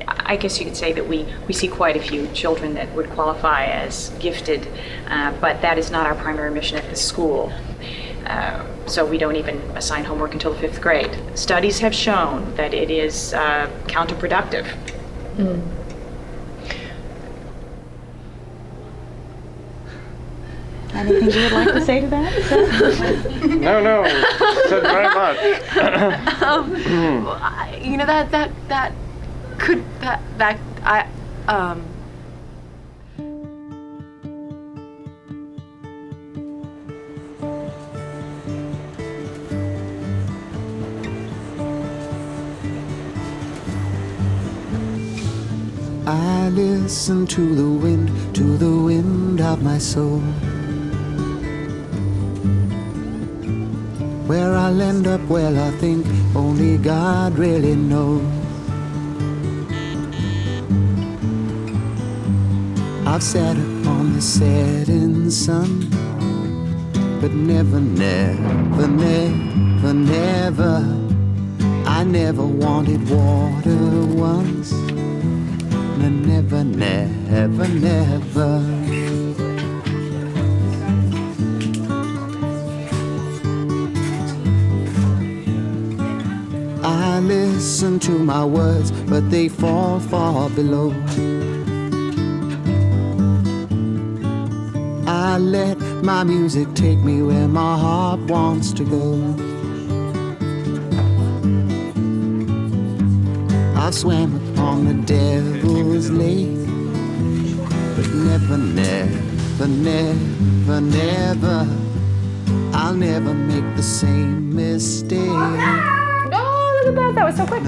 I guess you could say that we see quite a few children that would qualify as gifted, but that is not our primary mission at the school. So we don't even assign homework until the 5th grade. Studies have shown that it is counterproductive. Anything you would like to say to that? No, said very much. I listen to the wind of my soul. Where I'll end up, well, I think only God really knows. I've sat upon the setting sun but never, never, never, never. I never wanted water once. Never, never, never. I listen to my words, but they fall far below. I let my music take me where my heart wants to go. I've swam upon the devil's lake, but never, never, never, never, I'll never make the same mistake. Oh, look at that. That was so quick.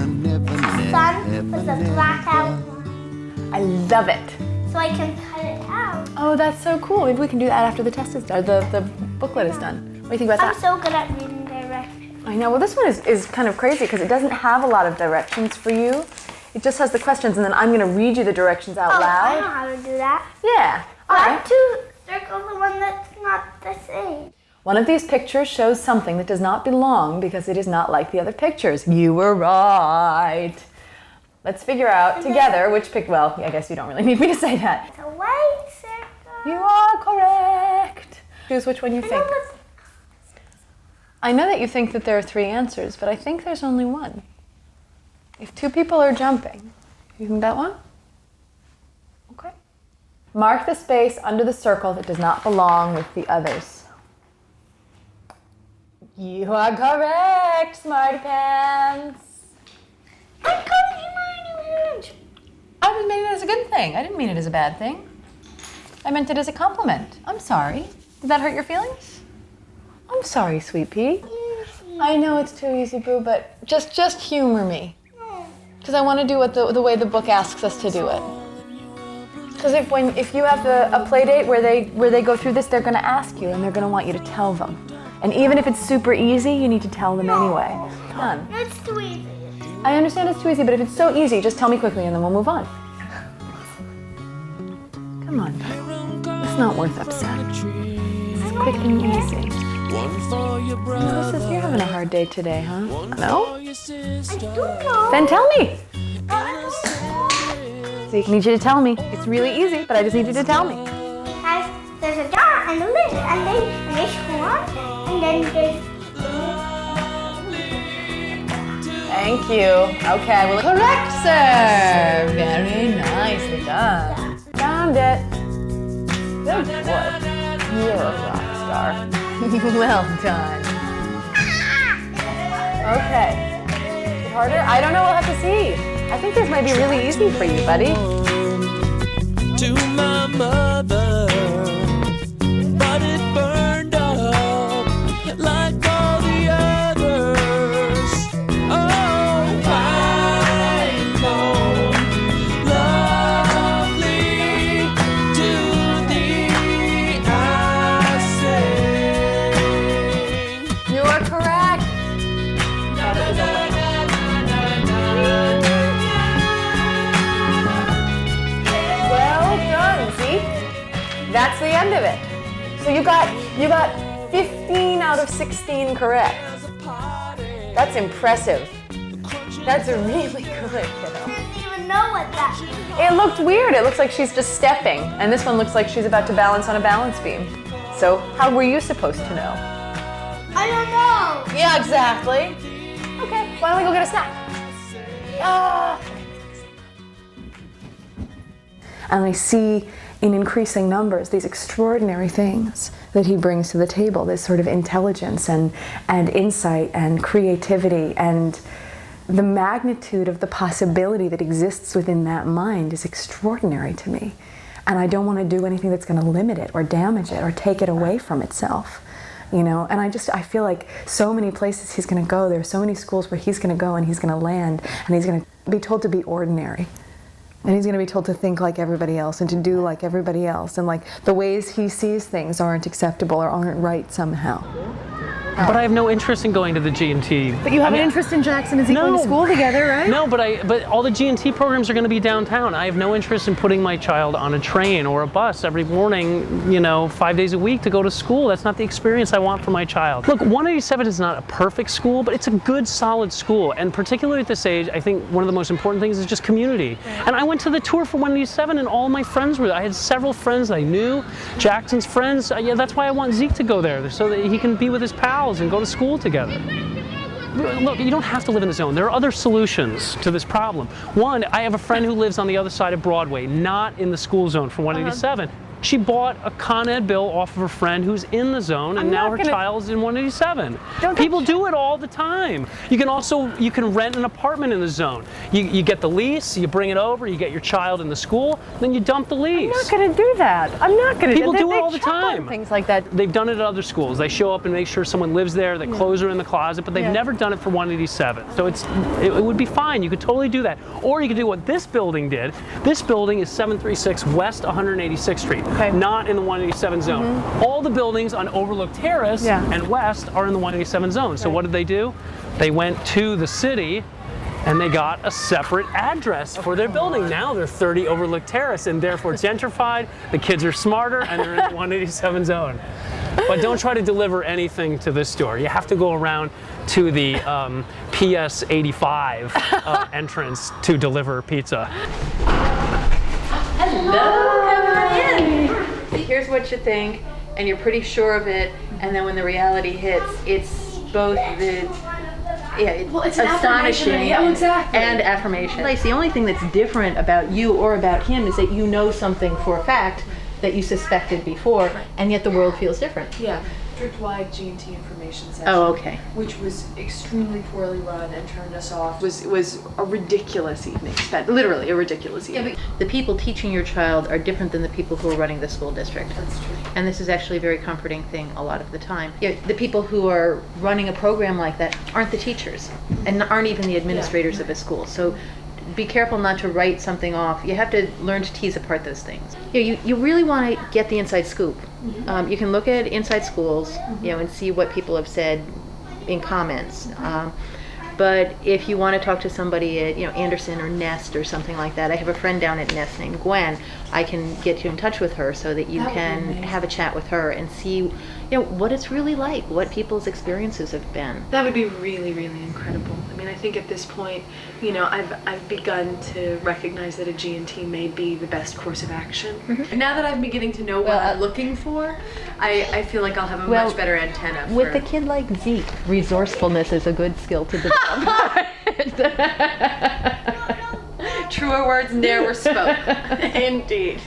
Sun with a black outline. I love it. So I can cut it out. Oh, that's so cool. Maybe we can do that after the test is done, the booklet is done. What do you think about that? I'm so good at reading directions. I know. Well, this one is kind of crazy because it doesn't have a lot of directions for you. It just has the questions, and then I'm going to read you the directions out loud. I know how to do that. Yeah. All I right. have to circle the one that's not the same. One of these pictures shows something that does not belong because it is not like the other pictures. You were right. Let's figure out together which pic. Well, I guess you don't really need me to say that. It's a white circle. You are correct. Choose which one you think. I know that you think that there are 3 answers, but I think there's only one. If 2 people are jumping, you think that one? Okay. Mark the space under the circle that does not belong with the others. You are correct, Smarty Pants. I'm calling you Marty Pants. I was meaning it as a good thing. I didn't mean it as a bad thing. I meant it as a compliment. I'm sorry. Did that hurt your feelings? I'm sorry, Sweet Pea. I know it's too easy, Boo, but just humor me. Because I want to do it the way the book asks us to do it. Because if you have a play date where they go through this, they're going to ask you and they're going to want you to tell them. And even if it's super easy, you need to tell them anyway. Done. It's too easy. I understand it's too easy, but if it's so easy, just tell me quickly and then we'll move on. Come on. It's not worth upset. This is quick and easy. Moses, you're having a hard day today, huh? No? I don't know. Then tell me. See, I need you to tell me. It's really easy, but I just need you to tell me. There's a jar and a lid, and they screw on, and then there's... Thank you. Okay, well, correct, sir. Very nicely done. Found it. Good boy. You're a rock star. Well done. Okay. Is it harder? I don't know. We'll have to see. I think this might be really easy for you, buddy. To my mother, but it burned up like all the others. Oh, pine cone, lovely to thee, I sing. You are correct. Well done, Zeke. That's the end of it. So you got 15 out of 16 correct. That's impressive. That's really good, kiddo. I didn't even know what that means. It looked weird. It looks like she's just stepping, and this one looks like she's about to balance on a balance beam. So how were you supposed to know? I don't know. Yeah, exactly. Okay, why don't we go get a snack? And I see in increasing numbers these extraordinary things that he brings to the table, this sort of intelligence and insight and creativity, and the magnitude of the possibility that exists within that mind is extraordinary to me. And I don't want to do anything that's going to limit it or damage it or take it away from itself. You know, and I feel like so many places he's going to go, there are so many schools where he's going to go and he's going to land and he's going to be told to be ordinary. And he's going to be told to think like everybody else and to do like everybody else. And like the ways he sees things aren't acceptable or aren't right somehow. But I have no interest in going to the G&T. But you have an interest in Jackson and Zeke going to school together, right? No, but all the G&T programs are going to be downtown. I have no interest in putting my child on a train or a bus every morning, 5 days a week to go to school. That's not the experience I want for my child. Look, 187 is not a perfect school, but it's a good, solid school. And particularly at this age, I think one of the most important things is just community. And I went to the tour for 187 and all my friends were there. I had several friends I knew, Jackson's friends. Yeah, that's why I want Zeke to go there, so that he can be with his pals and go to school together. Look, you don't have to live in the zone. There are other solutions to this problem. One, I have a friend who lives on the other side of Broadway, not in the school zone for 187. She bought a Con Ed bill off of her friend who's in the zone, and now her child's in 187. People do it all the time. You can rent an apartment in the zone. You get the lease, you bring it over, you get your child in the school, then you dump the lease. I'm not going to do that. I'm not going to do that. People do it all the time. Things like that. They've done it at other schools. They show up and make sure someone lives there, their clothes are in the closet, but they've never done it for 187. So it would be fine. You could totally do that. Or you could do what this building did. This building is 736 West 186th Street. Not in the 187 zone. All the buildings on Overlook Terrace and West are in the 187 zone. So what did they do? They went to the city and they got a separate address for their building. Now they're 30 Overlook Terrace and therefore gentrified, the kids are smarter, and they're in the 187 zone. But don't try to deliver anything to this store. You have to go around to the PS 85 entrance to deliver pizza. Hello, come on in. Here's what you think, and you're pretty sure of it, and then when the reality hits, it's both it's astonishing and affirmation. Like, the only thing that's different about you or about him is that you know something for a fact that you suspected before, and yet the world feels different. Yeah. District-wide G&T information session. Oh, okay. Which was extremely poorly run and turned us off. It was a ridiculous evening spent, literally a ridiculous evening. Yeah, but the people teaching your child are different than the people who are running the school district. That's true. And this is actually a very comforting thing a lot of the time. The people who are running a program like that aren't the teachers and aren't even the administrators of a school. So be careful not to write something off. You have to learn to tease apart those things. You really want to get the inside scoop. You can look at inside schools, and see what people have said in comments. But if you want to talk to somebody at Anderson or Nest or something like that, I have a friend down at Nest named Gwen. I can get you in touch with her so that you can have a chat with her and see what it's really like, what people's experiences have been. That would be really, really incredible. I mean, I think at this point, I've begun to recognize that a G&T may be the best course of action. Now that I'm beginning to know what I'm looking for, I feel like I'll have a much better antenna. With a kid like Zeke, resourcefulness is a good skill to develop. Truer words never spoke. Indeed.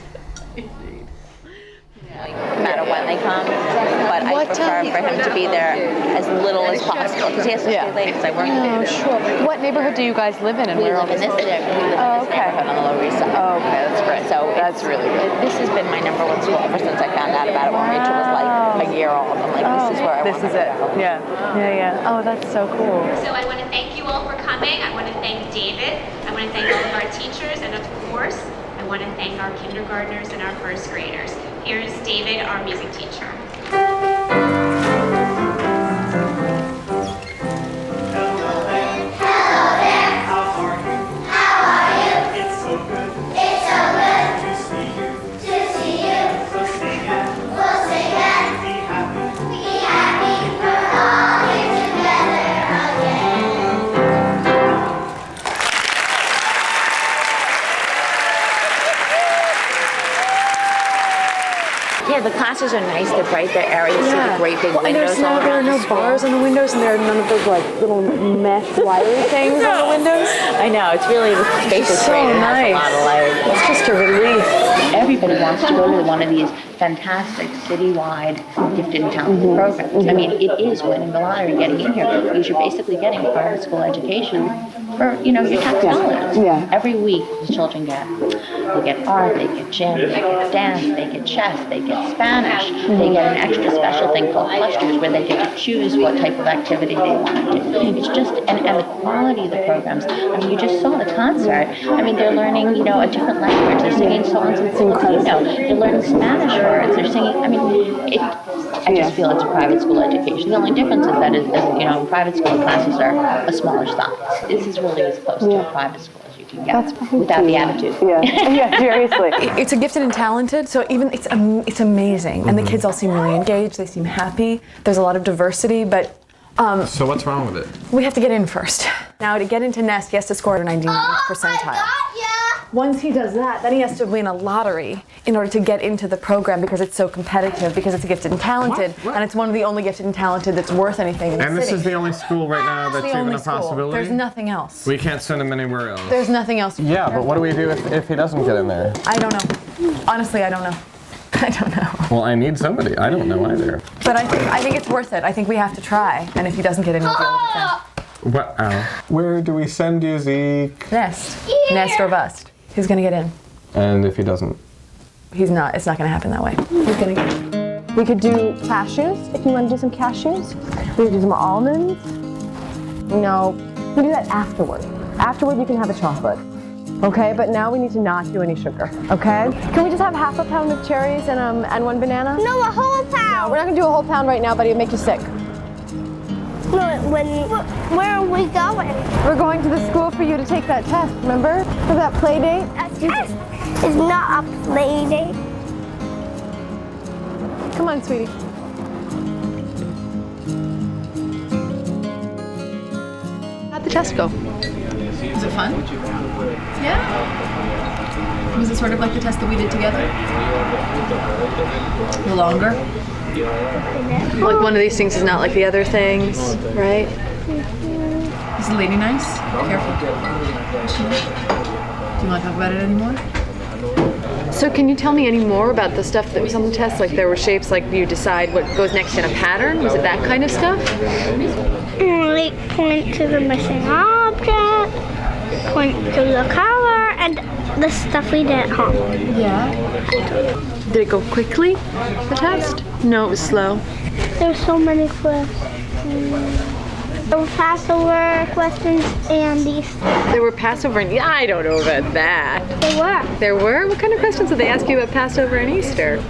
No matter when they come, but I prefer for him to be there as little as possible because he has to stay late because I work. Oh, sure. What neighborhood do you guys live in? And we live in this neighborhood on the Lower East Side. Oh, okay, that's great. So that's really good. This has been my number one school ever since I found out about it when Rachel was like a year old. I'm like, this is where I want to go. Yeah. Oh, that's so cool. So I want to thank you all for coming. I want to thank David. I want to thank all of our teachers, and of course, I want to thank our kindergartners and our first graders. Here's David, our music teacher. Yeah, the classes are nice. They're bright. They're airy. You see the great big windows all There are around no the school. bars on the windows, and there are none of those little mesh wiry things on the windows. I know. It's really, the space is so great. It nice. has a lot of light. It's just a relief. Everybody wants to go to one of these fantastic citywide gifted and talented programs. I mean, it is winning the lottery getting in here because you're basically getting a private school education for your tax dollars. Every week the children get art, they get gym, they get dance, they get chess, they get Spanish, they get an extra special thing called clusters where they get to choose what type of activity they want to do. It's just, and the quality of the programs. I mean, you just saw the concert. I mean, they're learning, a different language. They're singing songs in Filipino. They're learning Spanish words. They're singing, I just feel it's a private school education. The only difference is that, in private school, classes are a smaller size. This is really as close to a private school as you can get without the attitude. Yeah, seriously. It's a gifted and talented, so even it's amazing. And the kids all seem really engaged, they seem happy. There's a lot of diversity, but so what's wrong with it? we have to get in first. Now, to get into Nest, he has to score a 99th percentile. Once he does that, then he has to win a lottery in order to get into the program because it's so competitive, because it's gifted and talented, and it's one of the only gifted and talented that's worth anything in the And city. this is the only school right now that's even a possibility? There's nothing else. We can't send him anywhere else. There's nothing else. Yeah, but what do we do if he doesn't get in there? I don't know. Honestly, I don't know. I don't know. Well, I need somebody. I don't know either. But I think it's worth it. I think we have to try. And if he doesn't get in, we'll be able to send. Wow. Where do we send you, Zeke? Nest. Nest or bust. He's gonna get in. And if he doesn't? He's not. It's not gonna happen that way. He's gonna get in. We could do cashews if you want to do some cashews. We could do some almonds. No, we do that afterward. Afterward, you can have a chocolate. Okay, but now we need to not do any sugar. Okay? Can we just have half a pound of cherries and one banana? No, a whole pound. No, we're not gonna do a whole pound right now, buddy. It'll make you sick. No, where are we going? We're going to the school for you to take that test, remember? For that play date? A test is not a play date. Come on, sweetie. How'd the test go? Was it fun? Yeah? Was it sort of like the test that we did together? A little longer? Like one of these things is not like the other things, right? Is the lady nice? Careful. Do you want to talk about it anymore? So can you tell me any more about the stuff that was on the test? Like there were shapes, like you decide what goes next in a pattern? Was it that kind of stuff? Like point to the missing object, point to the color, and the stuff we did at home. Yeah. Did it go quickly, the test? No, it was slow. There's so many questions. There were Passover questions and these. There were Passover and I don't know about that. There were. There were? What kind of questions did they ask you about Passover and Easter?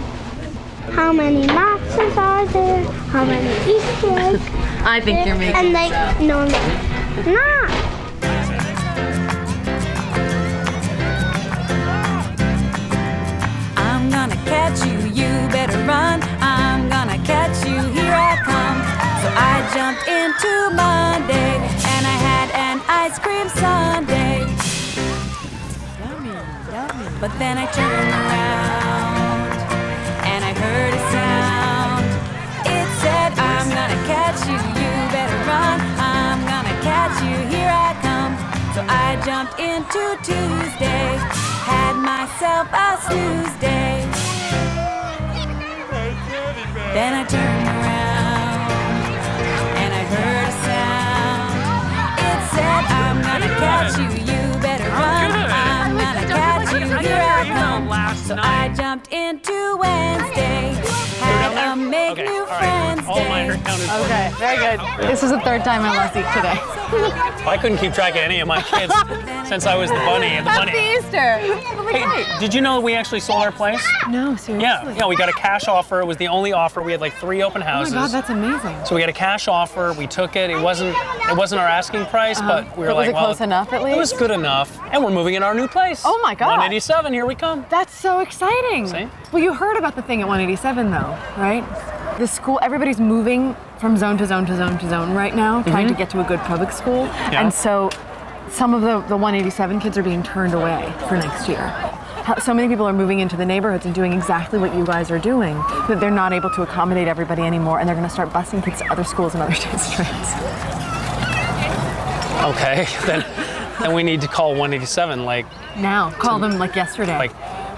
How many matzahs are there? How many Easter eggs? I think you're making and this up. No, not. I'm gonna catch you, you better run. I'm gonna catch you, here I come. So I jumped into Monday and I had an ice cream sundae. Yummy, yummy. But then I turned around and I heard a sound. It said, I'm gonna catch you, you better run. I'm gonna catch you, here I come. So I jumped into Tuesday, had myself a snooze day. Then I turned around and I heard a sound. It said, I'm gonna catch you, you better run. I'm gonna catch you, here I come. So I jumped into Wednesday, had a make new friends day. Okay, very good. This is the third time I lost Zeke today. I couldn't keep track of any of my kids since I was the bunny and the bunny. Happy Easter! Hey, did you know we actually sold our place? No, seriously. Yeah, we got a cash offer. It was the only offer. We had like 3 open houses. Oh my God, that's amazing. So we got a cash offer. We took it. It wasn't our asking price, but we were But like, was it close enough at least? It was good enough. And we're moving in our new place. Oh my God. 187, here we come. That's so exciting. See? Well, you heard about the thing at 187 though, right? The school, everybody's moving from zone to zone to zone to zone right now, trying to get to a good public school. Yeah. And so some of the 187 kids are being turned away for next year. So many people are moving into the neighborhoods and doing exactly what you guys are doing, that they're not able to accommodate everybody anymore, and they're gonna start busing kids to other schools in other districts. Okay, then we need to call 187 like Now, call them like yesterday.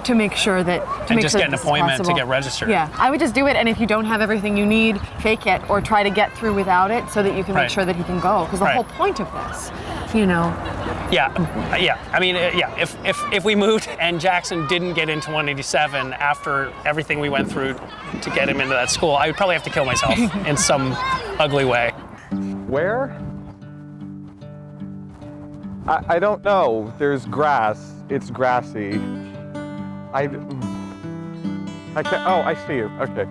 To make sure that and just get an appointment to get registered. Yeah, I would just do it, and if you don't have everything you need, fake it or try to get through without it, so that you can make Right. sure that he can go. Because the Right. whole point of this, you know. Yeah. I mean, if we moved and Jackson didn't get into 187 after everything we went through to get him into that school, I would probably have to kill myself in some ugly way. Where? I don't know. There's grass. It's grassy. I can't. Oh, I see you. Okay.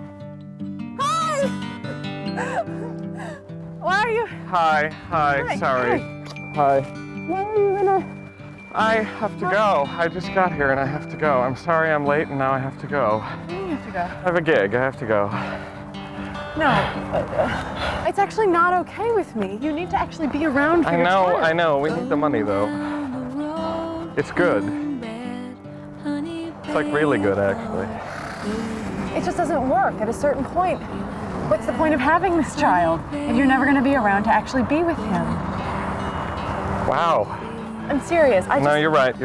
Why are you? Hi, sorry. Hi. Why are you in a? I have to go. I just got here and I have to go. I'm sorry I'm late and now I have to go. You have to go. I have a gig, I have to go. No, it's actually not okay with me. You need to actually be around for your child. I know. We need the money though. It's good. It's like really good actually. It just doesn't work at a certain point. What's the point of having this child if you're never going to be around to actually be with him? Wow. I'm serious. No, you're right.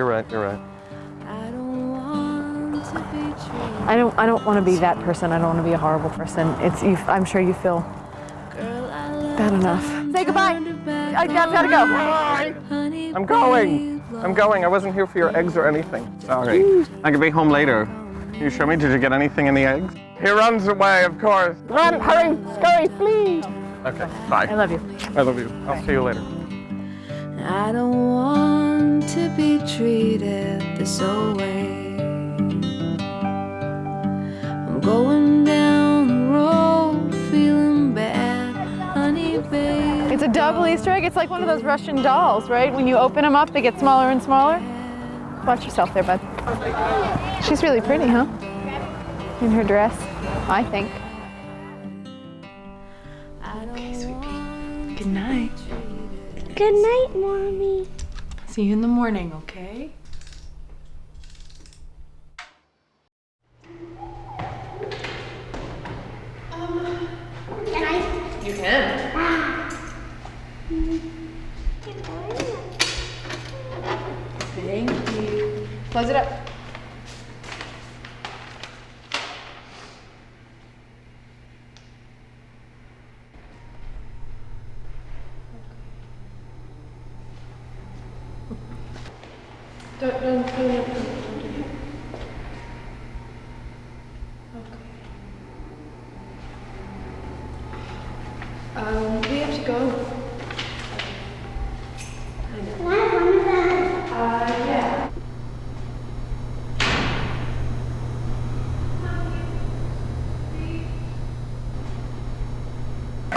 I don't want to be that person. I don't want to be a horrible person. I'm sure you feel bad enough. Say goodbye. I've got to go. Bye. I'm going. I wasn't here for your eggs or anything. Sorry. I can be home later. Can you show me? Did you get anything in the eggs? He runs away, of course. Run, hurry, scurry, flee. Okay, bye. I love you. I love you. I'll see you later. I don't want to be treated this way. I'm going down the road feeling bad, honey babe. It's a double Easter egg. It's like one of those Russian dolls, right? When you open them up, they get smaller and smaller. Watch yourself there, bud. She's really pretty, huh? In her dress, I think. Okay, sweet pea. Good night. Good night, Mommy. See you in the morning, okay? Can I? You can. Thank you. Close it up. Don't do it. Okay. We have to go. Yeah.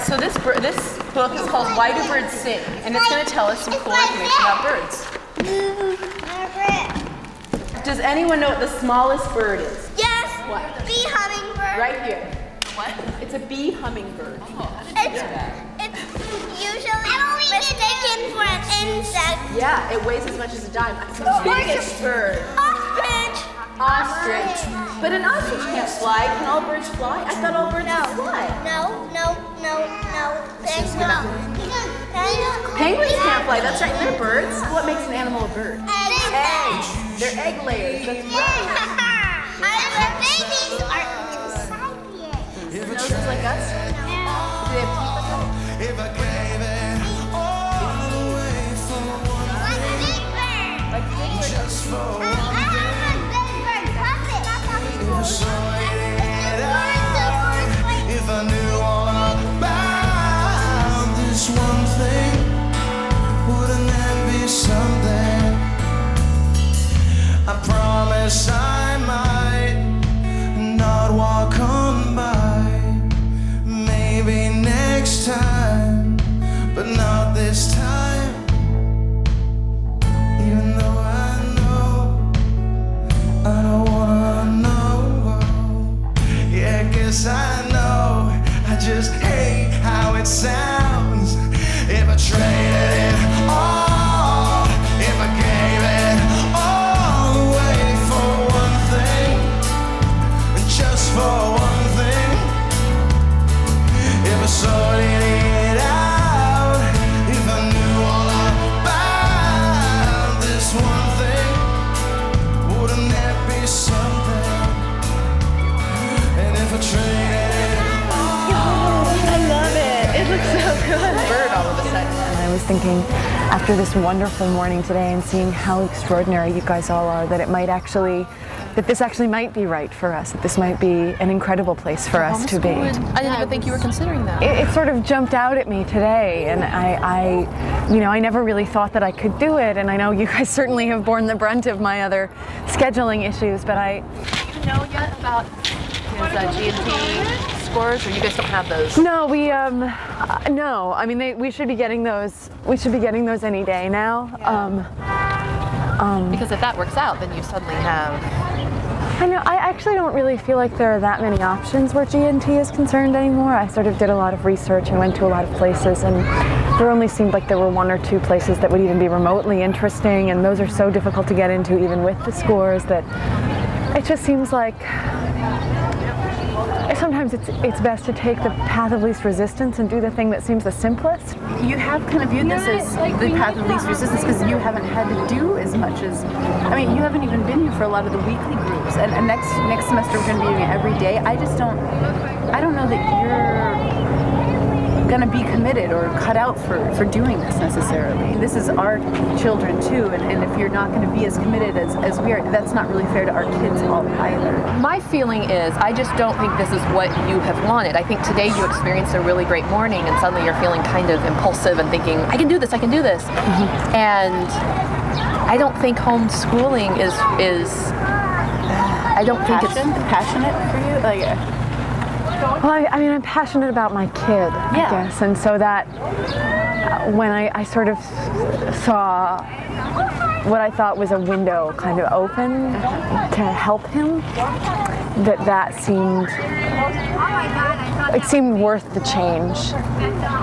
So this book is called Why Do Birds Sing? And it's going to tell us some cool information about birds. Does anyone know what the smallest bird is? Yes. What? Bee hummingbird. Right here. What? It's a bee hummingbird. It's usually mistaken for an insect. Yeah, it weighs as much as a dime. It's the biggest bird. Ostrich. Ostrich. But an ostrich can't fly. Can all birds fly? I thought all birds could fly. No. Penguins can't fly. That's right. They're birds. What makes an animal a bird? Eggs. They're egg layers. That's right. Our babies are inside the egg. Noses like us? Do they have teeth like us? If I gave it all away for one thing, just for one thing, if I knew all about this one thing, wouldn't that be something? I promise I might not walk on by. Maybe next time, but not this time. Even though I know I don't wanna know. Yeah, I guess I know. I just hate how it sounds. If I traded it all, if I gave it all away for one thing, just for one thing. If I sorted it out, if I knew all about this one thing, wouldn't that be something? And if I traded it all, I love it. It looks so good. Bird all of a sudden. And I was thinking, after this wonderful morning today and seeing how extraordinary you guys all are, that this actually might be right for us, that this might be an incredible place for us to be. I didn't even think you were considering that. It sort of jumped out at me today, and I never really thought that I could do it, and I know you guys certainly have borne the brunt of my other scheduling issues, but Do you know yet about his G&T scores, or you guys don't have those? No, we no. I mean, we should be getting those. We should be getting those any day now. Because if that works out, then you suddenly have. I know. I actually don't really feel like there are that many options where GNT is concerned anymore. I sort of did a lot of research and went to a lot of places, and there only seemed like there were 1 or 2 places that would even be remotely interesting, and those are so difficult to get into even with the scores that it just seems like sometimes it's best to take the path of least resistance and do the thing that seems the simplest. You have kind of viewed this as the path of least resistance because you haven't had to do as much as, I mean, you haven't even been here for a lot of the weekly groups, and next semester we're going to be doing it every day. I don't know that you're going to be committed or cut out for doing this necessarily. This is our children too, and if you're not going to be as committed as we are, that's not really fair to our kids either. My feeling is, I just don't think this is what you have wanted. I think today you experienced a really great morning, and suddenly you're feeling kind of impulsive and thinking, I can do this, I can do this. And I don't think homeschooling is I don't think it's passionate for you. Well, I mean, I'm passionate about my kid, I guess, and so that when I sort of saw what I thought was a window kind of open to help him, that seemed worth the change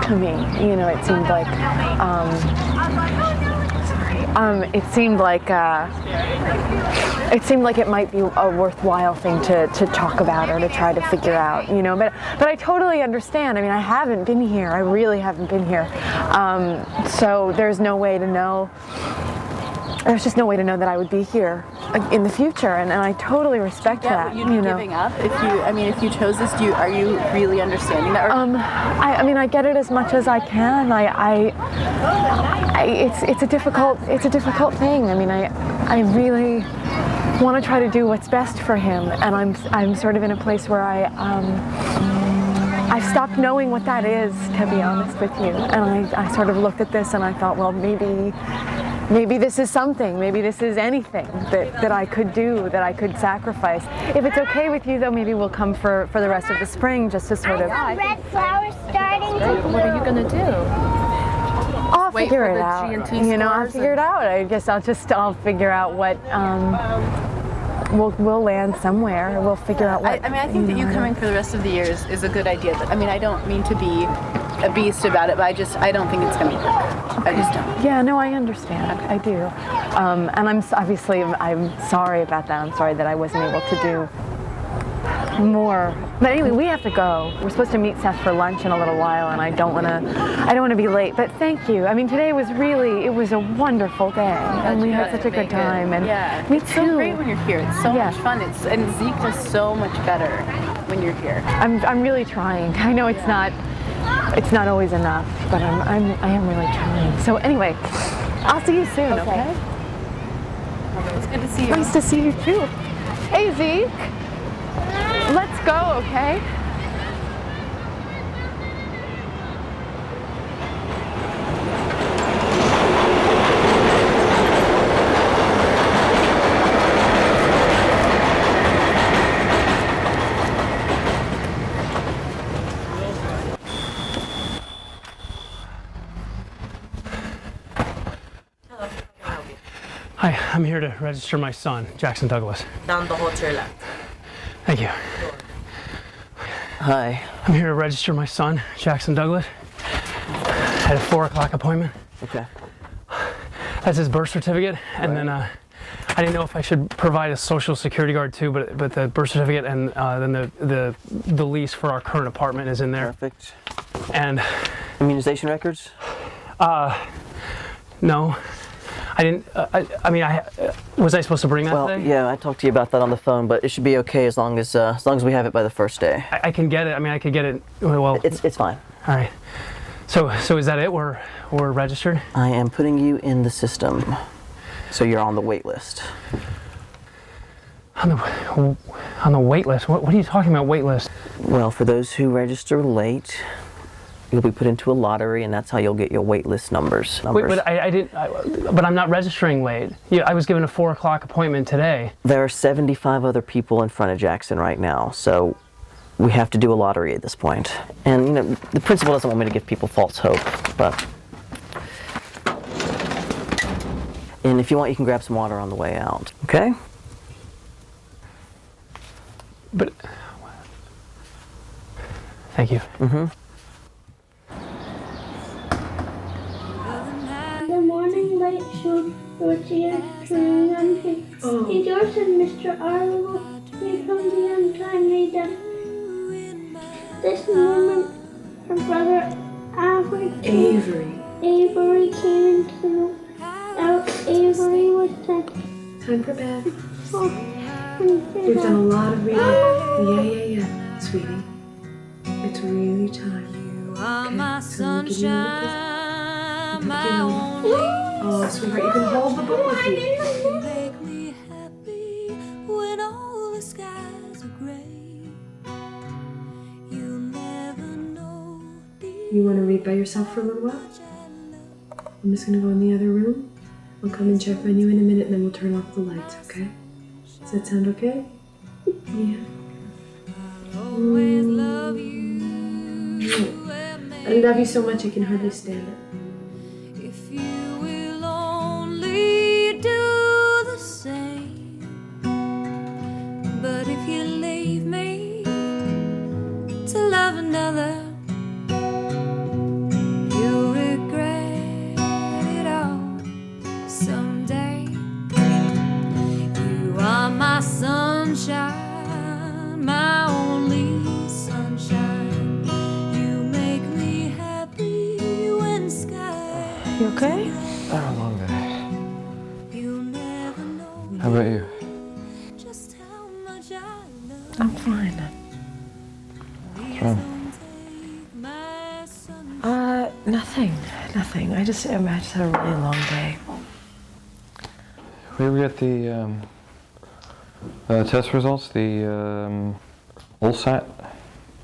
to me. You know, it seemed like it seemed like it might be a worthwhile thing to talk about or to try to figure out, you know. But I totally understand. I mean, I haven't been here. I really haven't been here. So there's no way to know. There's just no way to know that I would be here in the future, and I totally respect that. You'd be giving up if you chose this. Are you really understanding that? I mean, I get it as much as I can. It's a difficult thing. I mean, I really want to try to do what's best for him, and I'm sort of in a place where I've stopped knowing what that is, to be honest with you. And I sort of looked at this and I thought, well, maybe this is something, maybe this is anything that I could do, that I could sacrifice. If it's okay with you, though, maybe we'll come for the rest of the spring just to sort of. I got red flowers starting to bloom. What are you going to do? I'll figure it out. You know, I'll figure it out. I guess I'll figure out what. We'll land somewhere. We'll figure out what. I mean, I think that you coming for the rest of the year is a good idea. I mean, I don't mean to be a beast about it, but I don't think it's going to work. Okay. I just don't. Yeah, no, I understand. I do. And I'm sorry about that. I'm sorry that I wasn't able to do more. But anyway, we have to go. We're supposed to meet Seth for lunch in a little while, and I don't want to be late. But thank you. I mean, today was it was a wonderful day, and we had such a good time. And me it's too. so great when you're here. It's so much fun. And Zeke does so much better when you're here. I'm really trying. I know it's not always enough, but I am really trying. So anyway, I'll see you soon. Okay. It's good to see you. Nice to see you too. Hey Zeke. Let's go, okay? Hi, I'm here to register my son, Jackson Douglas. Down the hall to your left. Thank you. Hi. I'm here to register my son, Jackson Douglas. I had a 4 o'clock appointment. Okay. That's his birth certificate, and then I didn't know if I should provide a social security card too, but the birth certificate and then the lease for our current apartment is in there. Perfect. And immunization records? No. I didn't. Was I supposed to bring that today? Yeah, I talked to you about that on the phone, but it should be okay as long as we have it by the first day. I can get it. I mean, I could get it. Well, it's fine. All right. So is that it? We're registered. I am putting you in the system, so you're on the wait list. On the wait list. What are you talking about? Wait list? Well, for those who register late, you'll be put into a lottery, and that's how you'll get your wait list numbers. Wait, but I didn't. But I'm not registering late. Yeah, I was given a 4 o'clock appointment today. There are 75 other people in front of Jackson right now, so we have to do a lottery at this point. And, you know, the principal doesn't want me to give people false hope, but... And if you want, you can grab some water on the way out, okay? But... Thank you. Mm-hmm. The morning light showed Dorothea turning on Hey George and Mr. Arlo, here comes the untimely death. This moment, her brother Avery came into the house. Avery was sent. Time for bed. Oh, We've done a lot of reading. Yeah, sweetie. It's really time. Okay, so I'm gonna give you another kiss. Oh, sweetheart, you can hold the book with you. Make me happy when all the skies are gray. You'll never know. You want to read by yourself for a little while? I'm just gonna go in the other room. I'll come and check on you in a minute, and then we'll turn off the lights, okay? Does that sound okay? Yeah. Always love you. I love you so much I can hardly stand it. If you will only do the same. But if you leave me to love another, you'll regret it all someday. You are my sunshine, my only sunshine. You make me happy when skies. You okay? I had a long day. How about you? I'm fine. What's wrong? Nothing. I just had a really long day. We get the test results, the LSAT.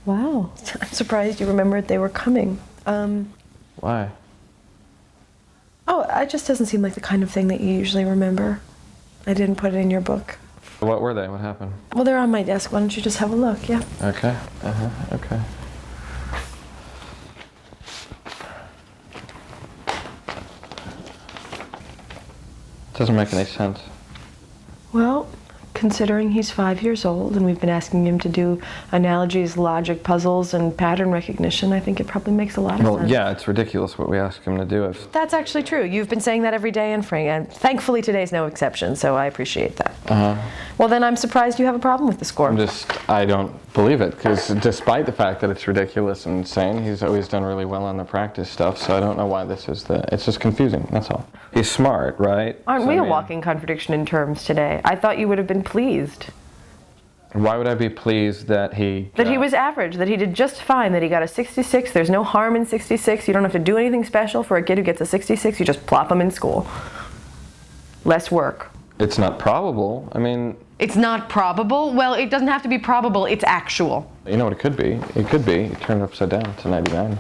Wow. I'm surprised you remembered they were coming. Why? Oh, it just doesn't seem like the kind of thing that you usually remember. I didn't put it in your book. What were they? What happened? Well, they're on my desk. Why don't you just have a look? Yeah. Okay. Okay. Doesn't make any sense. Well, considering he's 5 years old and we've been asking him to do analogies, logic, puzzles, and pattern recognition, I think it probably makes a lot of sense. Well, yeah, it's ridiculous what we ask him to do. That's actually true. You've been saying that every day, and thankfully today's no exception, so I appreciate that. Well, then I'm surprised you have a problem with the score. I don't believe it, because despite the fact that it's ridiculous and insane, he's always done really well on the practice stuff, so I don't know why this is it's just confusing, that's all. He's smart, right? Aren't we a walking contradiction in terms today? I thought you would have been pleased. Why would I be pleased that he... That he was average, that he did just fine, that he got a 66. There's no harm in 66. You don't have to do anything special for a kid who gets a 66. You just plop him in school. Less work. It's not probable. I mean... It's not probable? Well, it doesn't have to be probable. It's actual. You know what it could be? It could be turned upside down to 99.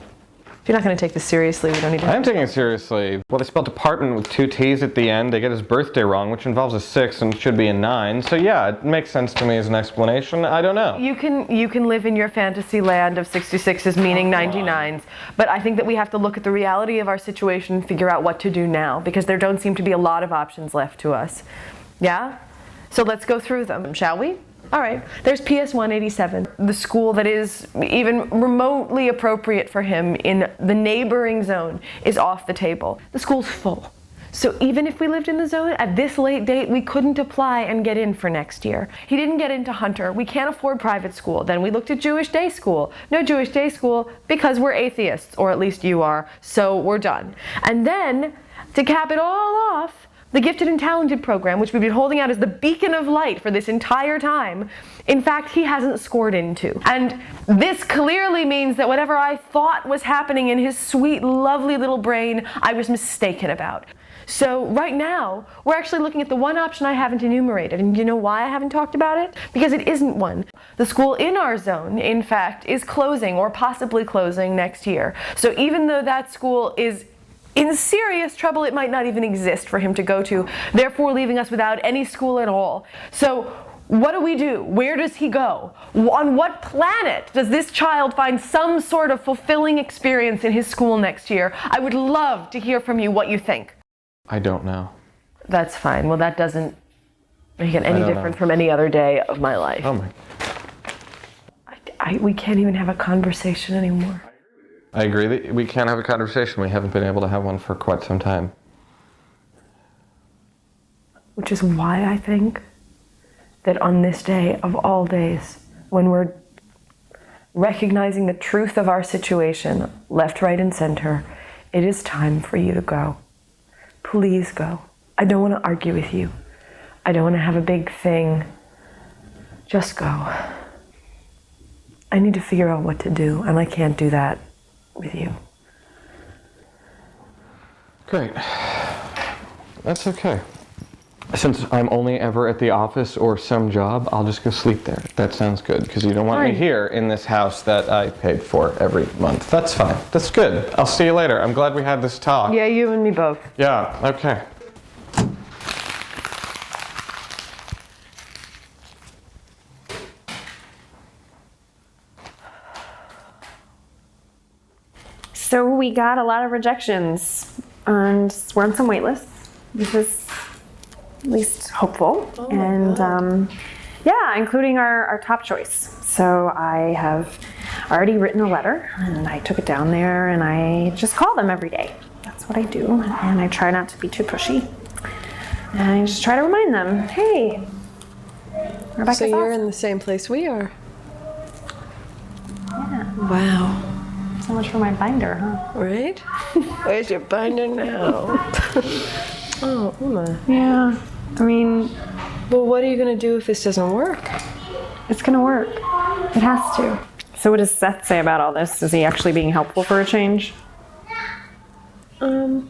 If you're not going to take this seriously, we don't need to... I am taking it seriously. Well, they spelled department with 2 T's at the end. They get his birthday wrong, which involves a 6 and should be a 9. So yeah, it makes sense to me as an explanation. I don't know. You can live in your fantasy land of 66s meaning 99s, but I think that we have to look at the reality of our situation and figure out what to do now, because there don't seem to be a lot of options left to us. Yeah? So let's go through them, shall we? All right, there's PS 187, the school that is even remotely appropriate for him in the neighboring zone is off the table. The school's full. So even if we lived in the zone, at this late date, we couldn't apply and get in for next year. He didn't get into Hunter. We can't afford private school. Then we looked at Jewish day school. No Jewish day school because we're atheists, or at least you are, so we're done. And then, to cap it all off, the Gifted and Talented program, which we've been holding out as the beacon of light for this entire time, in fact, he hasn't scored into. And this clearly means that whatever I thought was happening in his sweet, lovely little brain, I was mistaken about. So right now, we're actually looking at the one option I haven't enumerated. And you know why I haven't talked about it? Because it isn't one. The school in our zone, in fact, is closing or possibly closing next year. So even though that school is in serious trouble, it might not even exist for him to go to, therefore leaving us without any school at all. So What do we do? Where does he go? On what planet does this child find some sort of fulfilling experience in his school next year? I would love to hear from you what you think. I don't know. That's fine. Well, that doesn't make it any different from any other day of my life. Oh my. We can't even have a conversation anymore. I agree that we can't have a conversation. We haven't been able to have one for quite some time. Which is why I think that on this day of all days, when we're recognizing the truth of our situation, left, right, and center, it is time for you to go. Please go. I don't want to argue with you. I don't want to have a big thing. Just go. I need to figure out what to do, and I can't do that with you. Great. That's okay. Since I'm only ever at the office or some job, I'll just go sleep there. That sounds good, because you don't want me here in this house that I paid for every month. That's fine. That's good. I'll see you later. I'm glad we had this talk. Yeah, you and me both. Yeah, okay. So we got a lot of rejections, and we're on some wait lists. This is at least hopeful. Yeah, including our top choice. So I have already written a letter, and I took it down there, and I just call them every day. That's what I do, and I try not to be too pushy. And I just try to remind them, hey, Rebecca's So you're awesome. in the same place we are. Yeah. Wow. So much for my binder, huh? Right? Where's your binder now? Oh, Uma. Yeah. I mean... Well, what are you going to do if this doesn't work? It's going to work. It has to. So what does Seth say about all this? Is he actually being helpful for a change? No,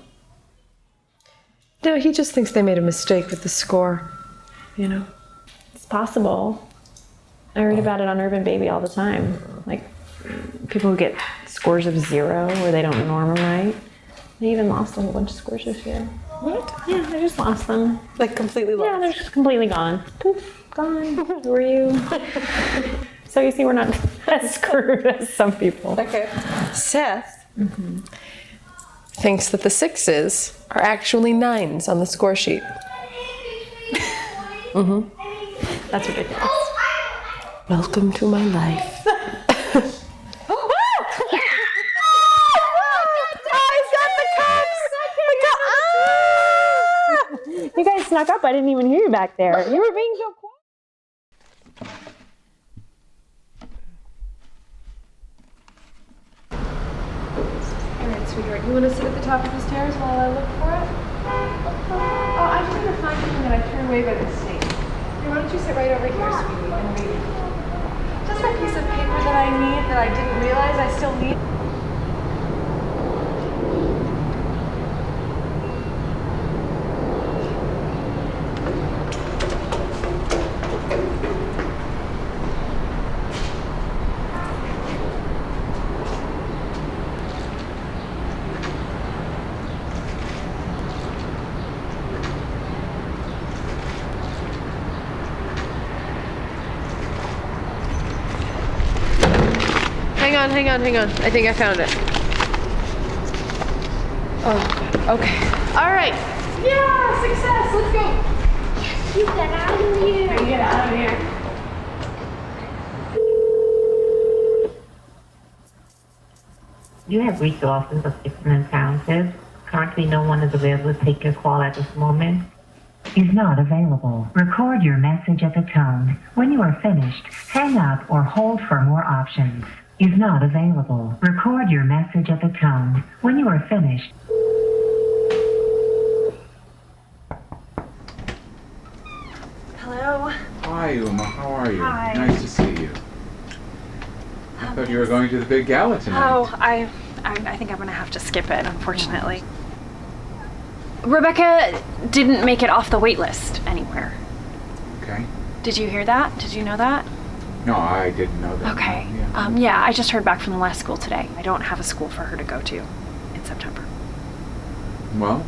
he just thinks they made a mistake with the score, you know? It's possible. I read about it on Urban Baby all the time. Like, people who get scores of 0 where they don't norm them right. They even lost a whole bunch of scores this year. What? Yeah, I just lost them. Like completely lost? Yeah, they're just completely gone. Poof, gone. Who are you? So you see, we're not as screwed as some people. Okay. Seth thinks that the 6s are actually 9s on the score sheet. That's ridiculous. Welcome to my life. You guys snuck up. I didn't even hear you back there. You were being so quiet. All right, sweetheart, you want to sit at the top of the stairs while I look for it? Oh, I just need to find something that I threw away by mistake. Here, why don't you sit right over here, sweetie, and read it? Just that piece of paper that I need that I didn't realize I still need. Hang on. I think I found it. Oh, okay. All right. Yeah, success. Let's go. You get out of here. Get out of here. You have reached the office of Dixon & Townsend. Currently, no one is available to take your call at this moment. Is not available. Record your message at the tone. When you are finished, hang up or hold for more options. Is not available. Record your message at the tone. When you are finished. Hello. Hi, Uma. How are you? Hi. Nice to see you. I thought you were going to the big gala tonight. Oh, I think I'm gonna have to skip it, unfortunately. Rebecca didn't make it off the wait list anywhere. Okay. Did you hear that? Did you know that? No, I didn't know that. Okay. Yeah. Yeah, I just heard back from the last school today. I don't have a school for her to go to in September. Well,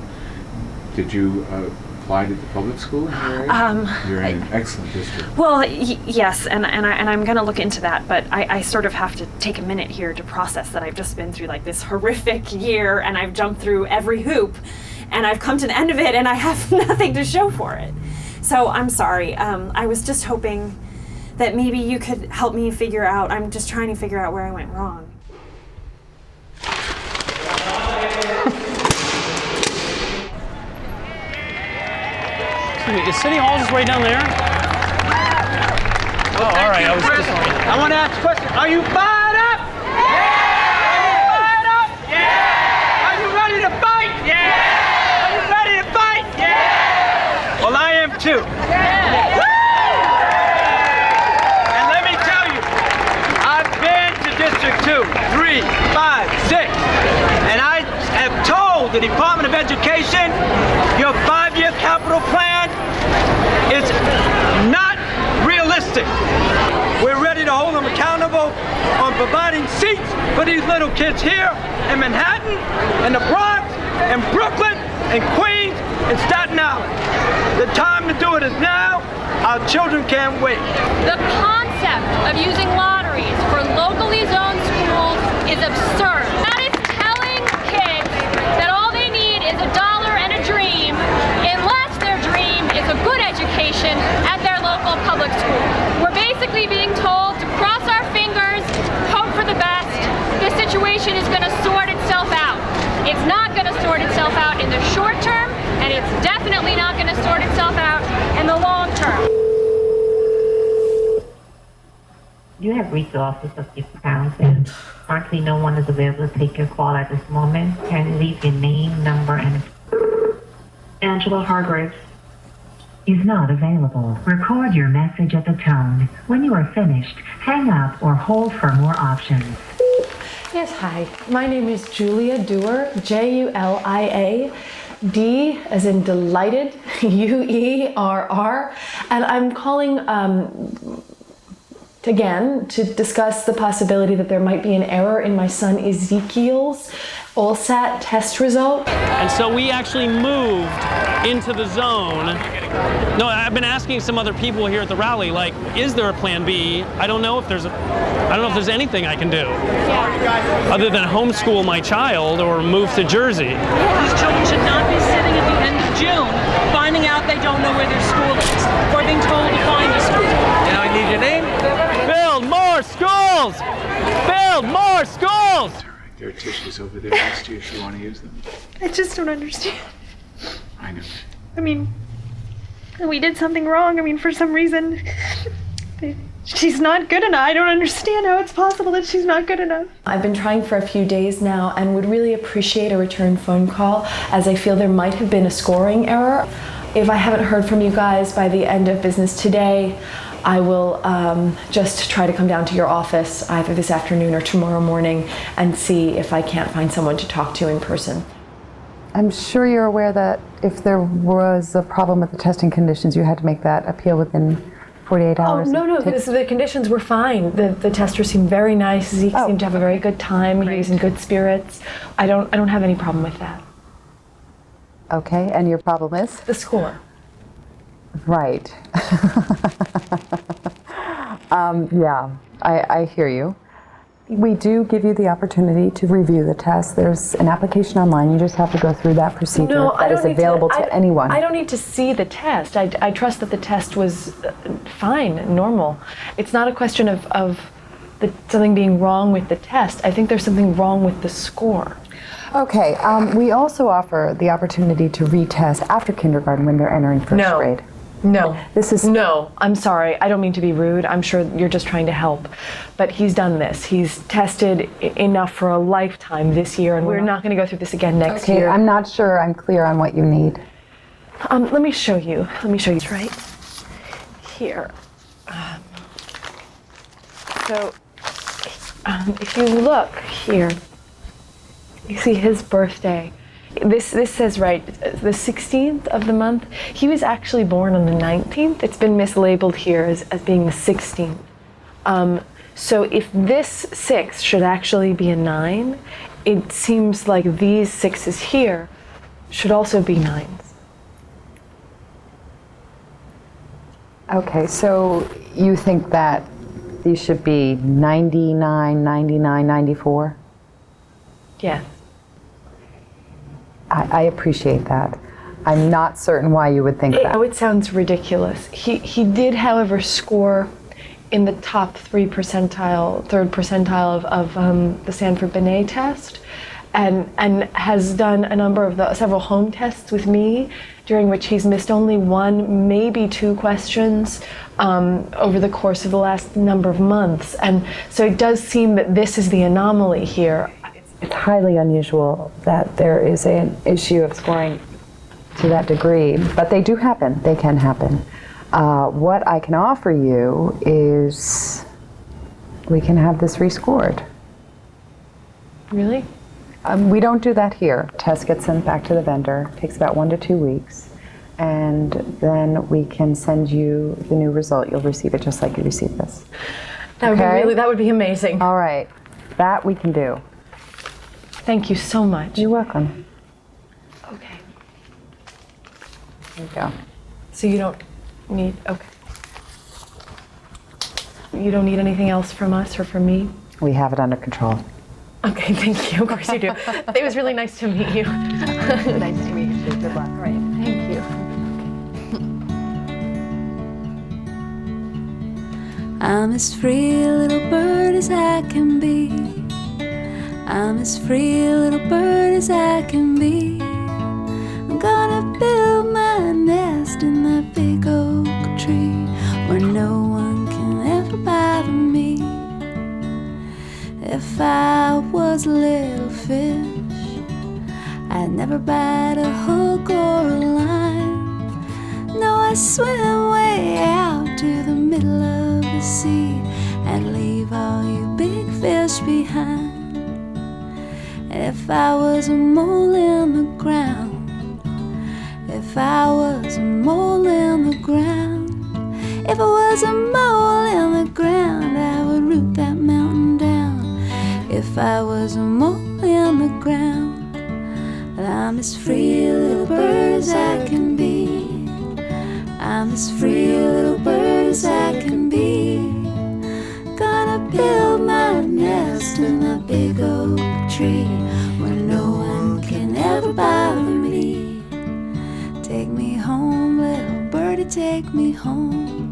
did you apply applied at the public school in your area? You're in an excellent district. Well, yes, and I'm going to look into that, but I sort of have to take a minute here to process that I've just been through like this horrific year, and I've jumped through every hoop, and I've come to the end of it, and I have nothing to show for it. So I'm sorry. I was just hoping that maybe you could help me figure out. I'm just trying to figure out where I went wrong. Is City Hall just right down there? Oh, all right. I was just. I want to ask a question. Are you fired up? Yeah! Are you fired up? Yeah! Are you ready to fight? Yeah! Are you ready to fight? Yeah! Well, I am too. Yeah! And let me tell you, I've been to District 2, 3, 5, 6, and I have told the Department of Education your 5-year capital plan is not realistic. We're ready to hold them accountable on providing seats for these little kids here in Manhattan, in the Bronx, in Brooklyn, in Queens, and Staten Island. The time to do it is now. Our children can't wait. The concept of using lotteries for locally zoned schools is absurd. That is telling kids that all they need is $1 and a dream, unless their dream is a good education at their local public school. We're basically being told to cross our fingers, hope for the best. This situation is going to sort itself out. It's not going to sort itself out in the short term, and it's definitely not going to sort itself out in the long term. You have reached the office of the council. Currently, no one is available to take your call at this moment. Can you leave your name, number, and... Angela Hargraves is not available. Record your message at the tone. When you are finished, hang up or hold for more options. Yes, hi. My name is Julia Dewar, Julia, D as in delighted, UERR, and I'm calling again to discuss the possibility that there might be an error in my son Ezekiel's LSAT test result. And so we actually moved into the zone. No, I've been asking some other people here at the rally, like, is there a plan B? I don't know if there's anything I can do. Other than homeschool my child or move to Jersey. These children should not be sitting at the end of June finding out they don't know where their school is or being told to find a school. Now I need your name. Build more schools! Build more schools! There are tissues over there next to you if you want to use them. I just don't understand. I know. I mean, we did something wrong. I mean, for some reason, she's not good enough. I don't understand how it's possible that she's not good enough. I've been trying for a few days now and would really appreciate a return phone call, as I feel there might have been a scoring error. If I haven't heard from you guys by the end of business today, I will just try to come down to your office either this afternoon or tomorrow morning and see if I can't find someone to talk to in person. I'm sure you're aware that if there was a problem with the testing conditions, you had to make that appeal within 48 hours. Oh, no, because the conditions were fine. The tester seemed very nice. Zeke seemed to have a very good time. He was in good spirits. I don't have any problem with that. Okay, and your problem is? The score. Right. Yeah, I hear you. We do give you the opportunity to review the test. There's an application online. You just have to go through that procedure that is available to anyone. I don't need to see the test. I trust that the test was fine, normal. It's not a question of something being wrong with the test. I think there's something wrong with the score. Okay, we also offer the opportunity to retest after kindergarten when they're entering first grade. No. No, I'm sorry. I don't mean to be rude. I'm sure you're just trying to help. But he's done this. He's tested enough for a lifetime this year, and we're not going to go through this again next year. I'm not sure I'm clear on what you need. Let me show you. It's right here. If you look here, you see his birthday. This says right, the 16th of the month. He was actually born on the 19th. It's been mislabeled here as being the 16th. So if this 6 should actually be a 9, it seems like these 6s here should also be 9s. Okay, so you think that these should be 99, 99, 94? Yes. I appreciate that. I'm not certain why you would think that. I know it sounds ridiculous. He did, however, score in the top 3rd percentile of the Sanford Binet test, and has done a number of several home tests with me, during which he's missed only 1, maybe 2 questions over the course of the last number of months. And so it does seem that this is the anomaly here. It's highly unusual that there is an issue of scoring to that degree, but they do happen. They can happen. What I can offer you is we can have this rescored. Really? We don't do that here. Test gets sent back to the vendor. It takes about 1 to 2 weeks. And then we can send you the new result. You'll receive it just like you received this. That would be amazing. All right. That we can do. Thank you so much. You're welcome. Okay. There you go. So you don't need, okay. You don't need anything else from us or from me? We have it under control. Okay, thank you. Of course you do. It was really nice to meet you. Nice to meet you too. Good luck. All right, thank you. I'm as free a little bird as I can be. I'm as free a little bird as I can be. I'm gonna build my nest in that big oak tree where no one can ever bother me. If I was a little fish, I'd never bite a hook or a line. No, I swim way out to the middle of the sea and leave all you big fish behind. If I was a mole in the ground, if I was a mole in the ground, if I was a mole in the ground, I would root that mountain down. If I was a mole in the ground, but I'm as free a little bird as I can be. I'm as free a little bird as I can be. Gonna build my nest in that big oak tree where no one can ever bother me. Take me home, little birdie, take me home.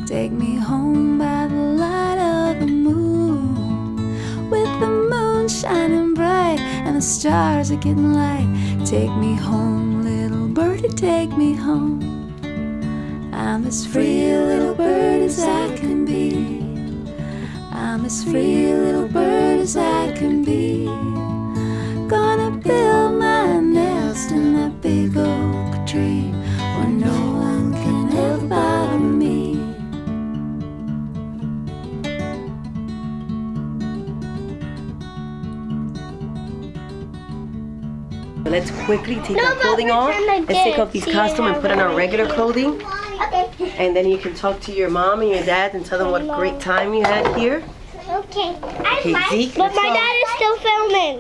Take me home by the light of the moon, with the moon shining bright and the stars are getting light. Take me home, little birdie, take me home. I'm as free a little bird as I can be. I'm as free a little bird as I can be. Gonna build my nest in that big oak tree where no one can ever bother me. Let's quickly take our clothing off. Let's take off these costumes and put on our regular clothing. And then you can talk to your mom and your dad and tell them what a great time you had here. Okay. Okay, Zeke, But let's my go. dad is still filming.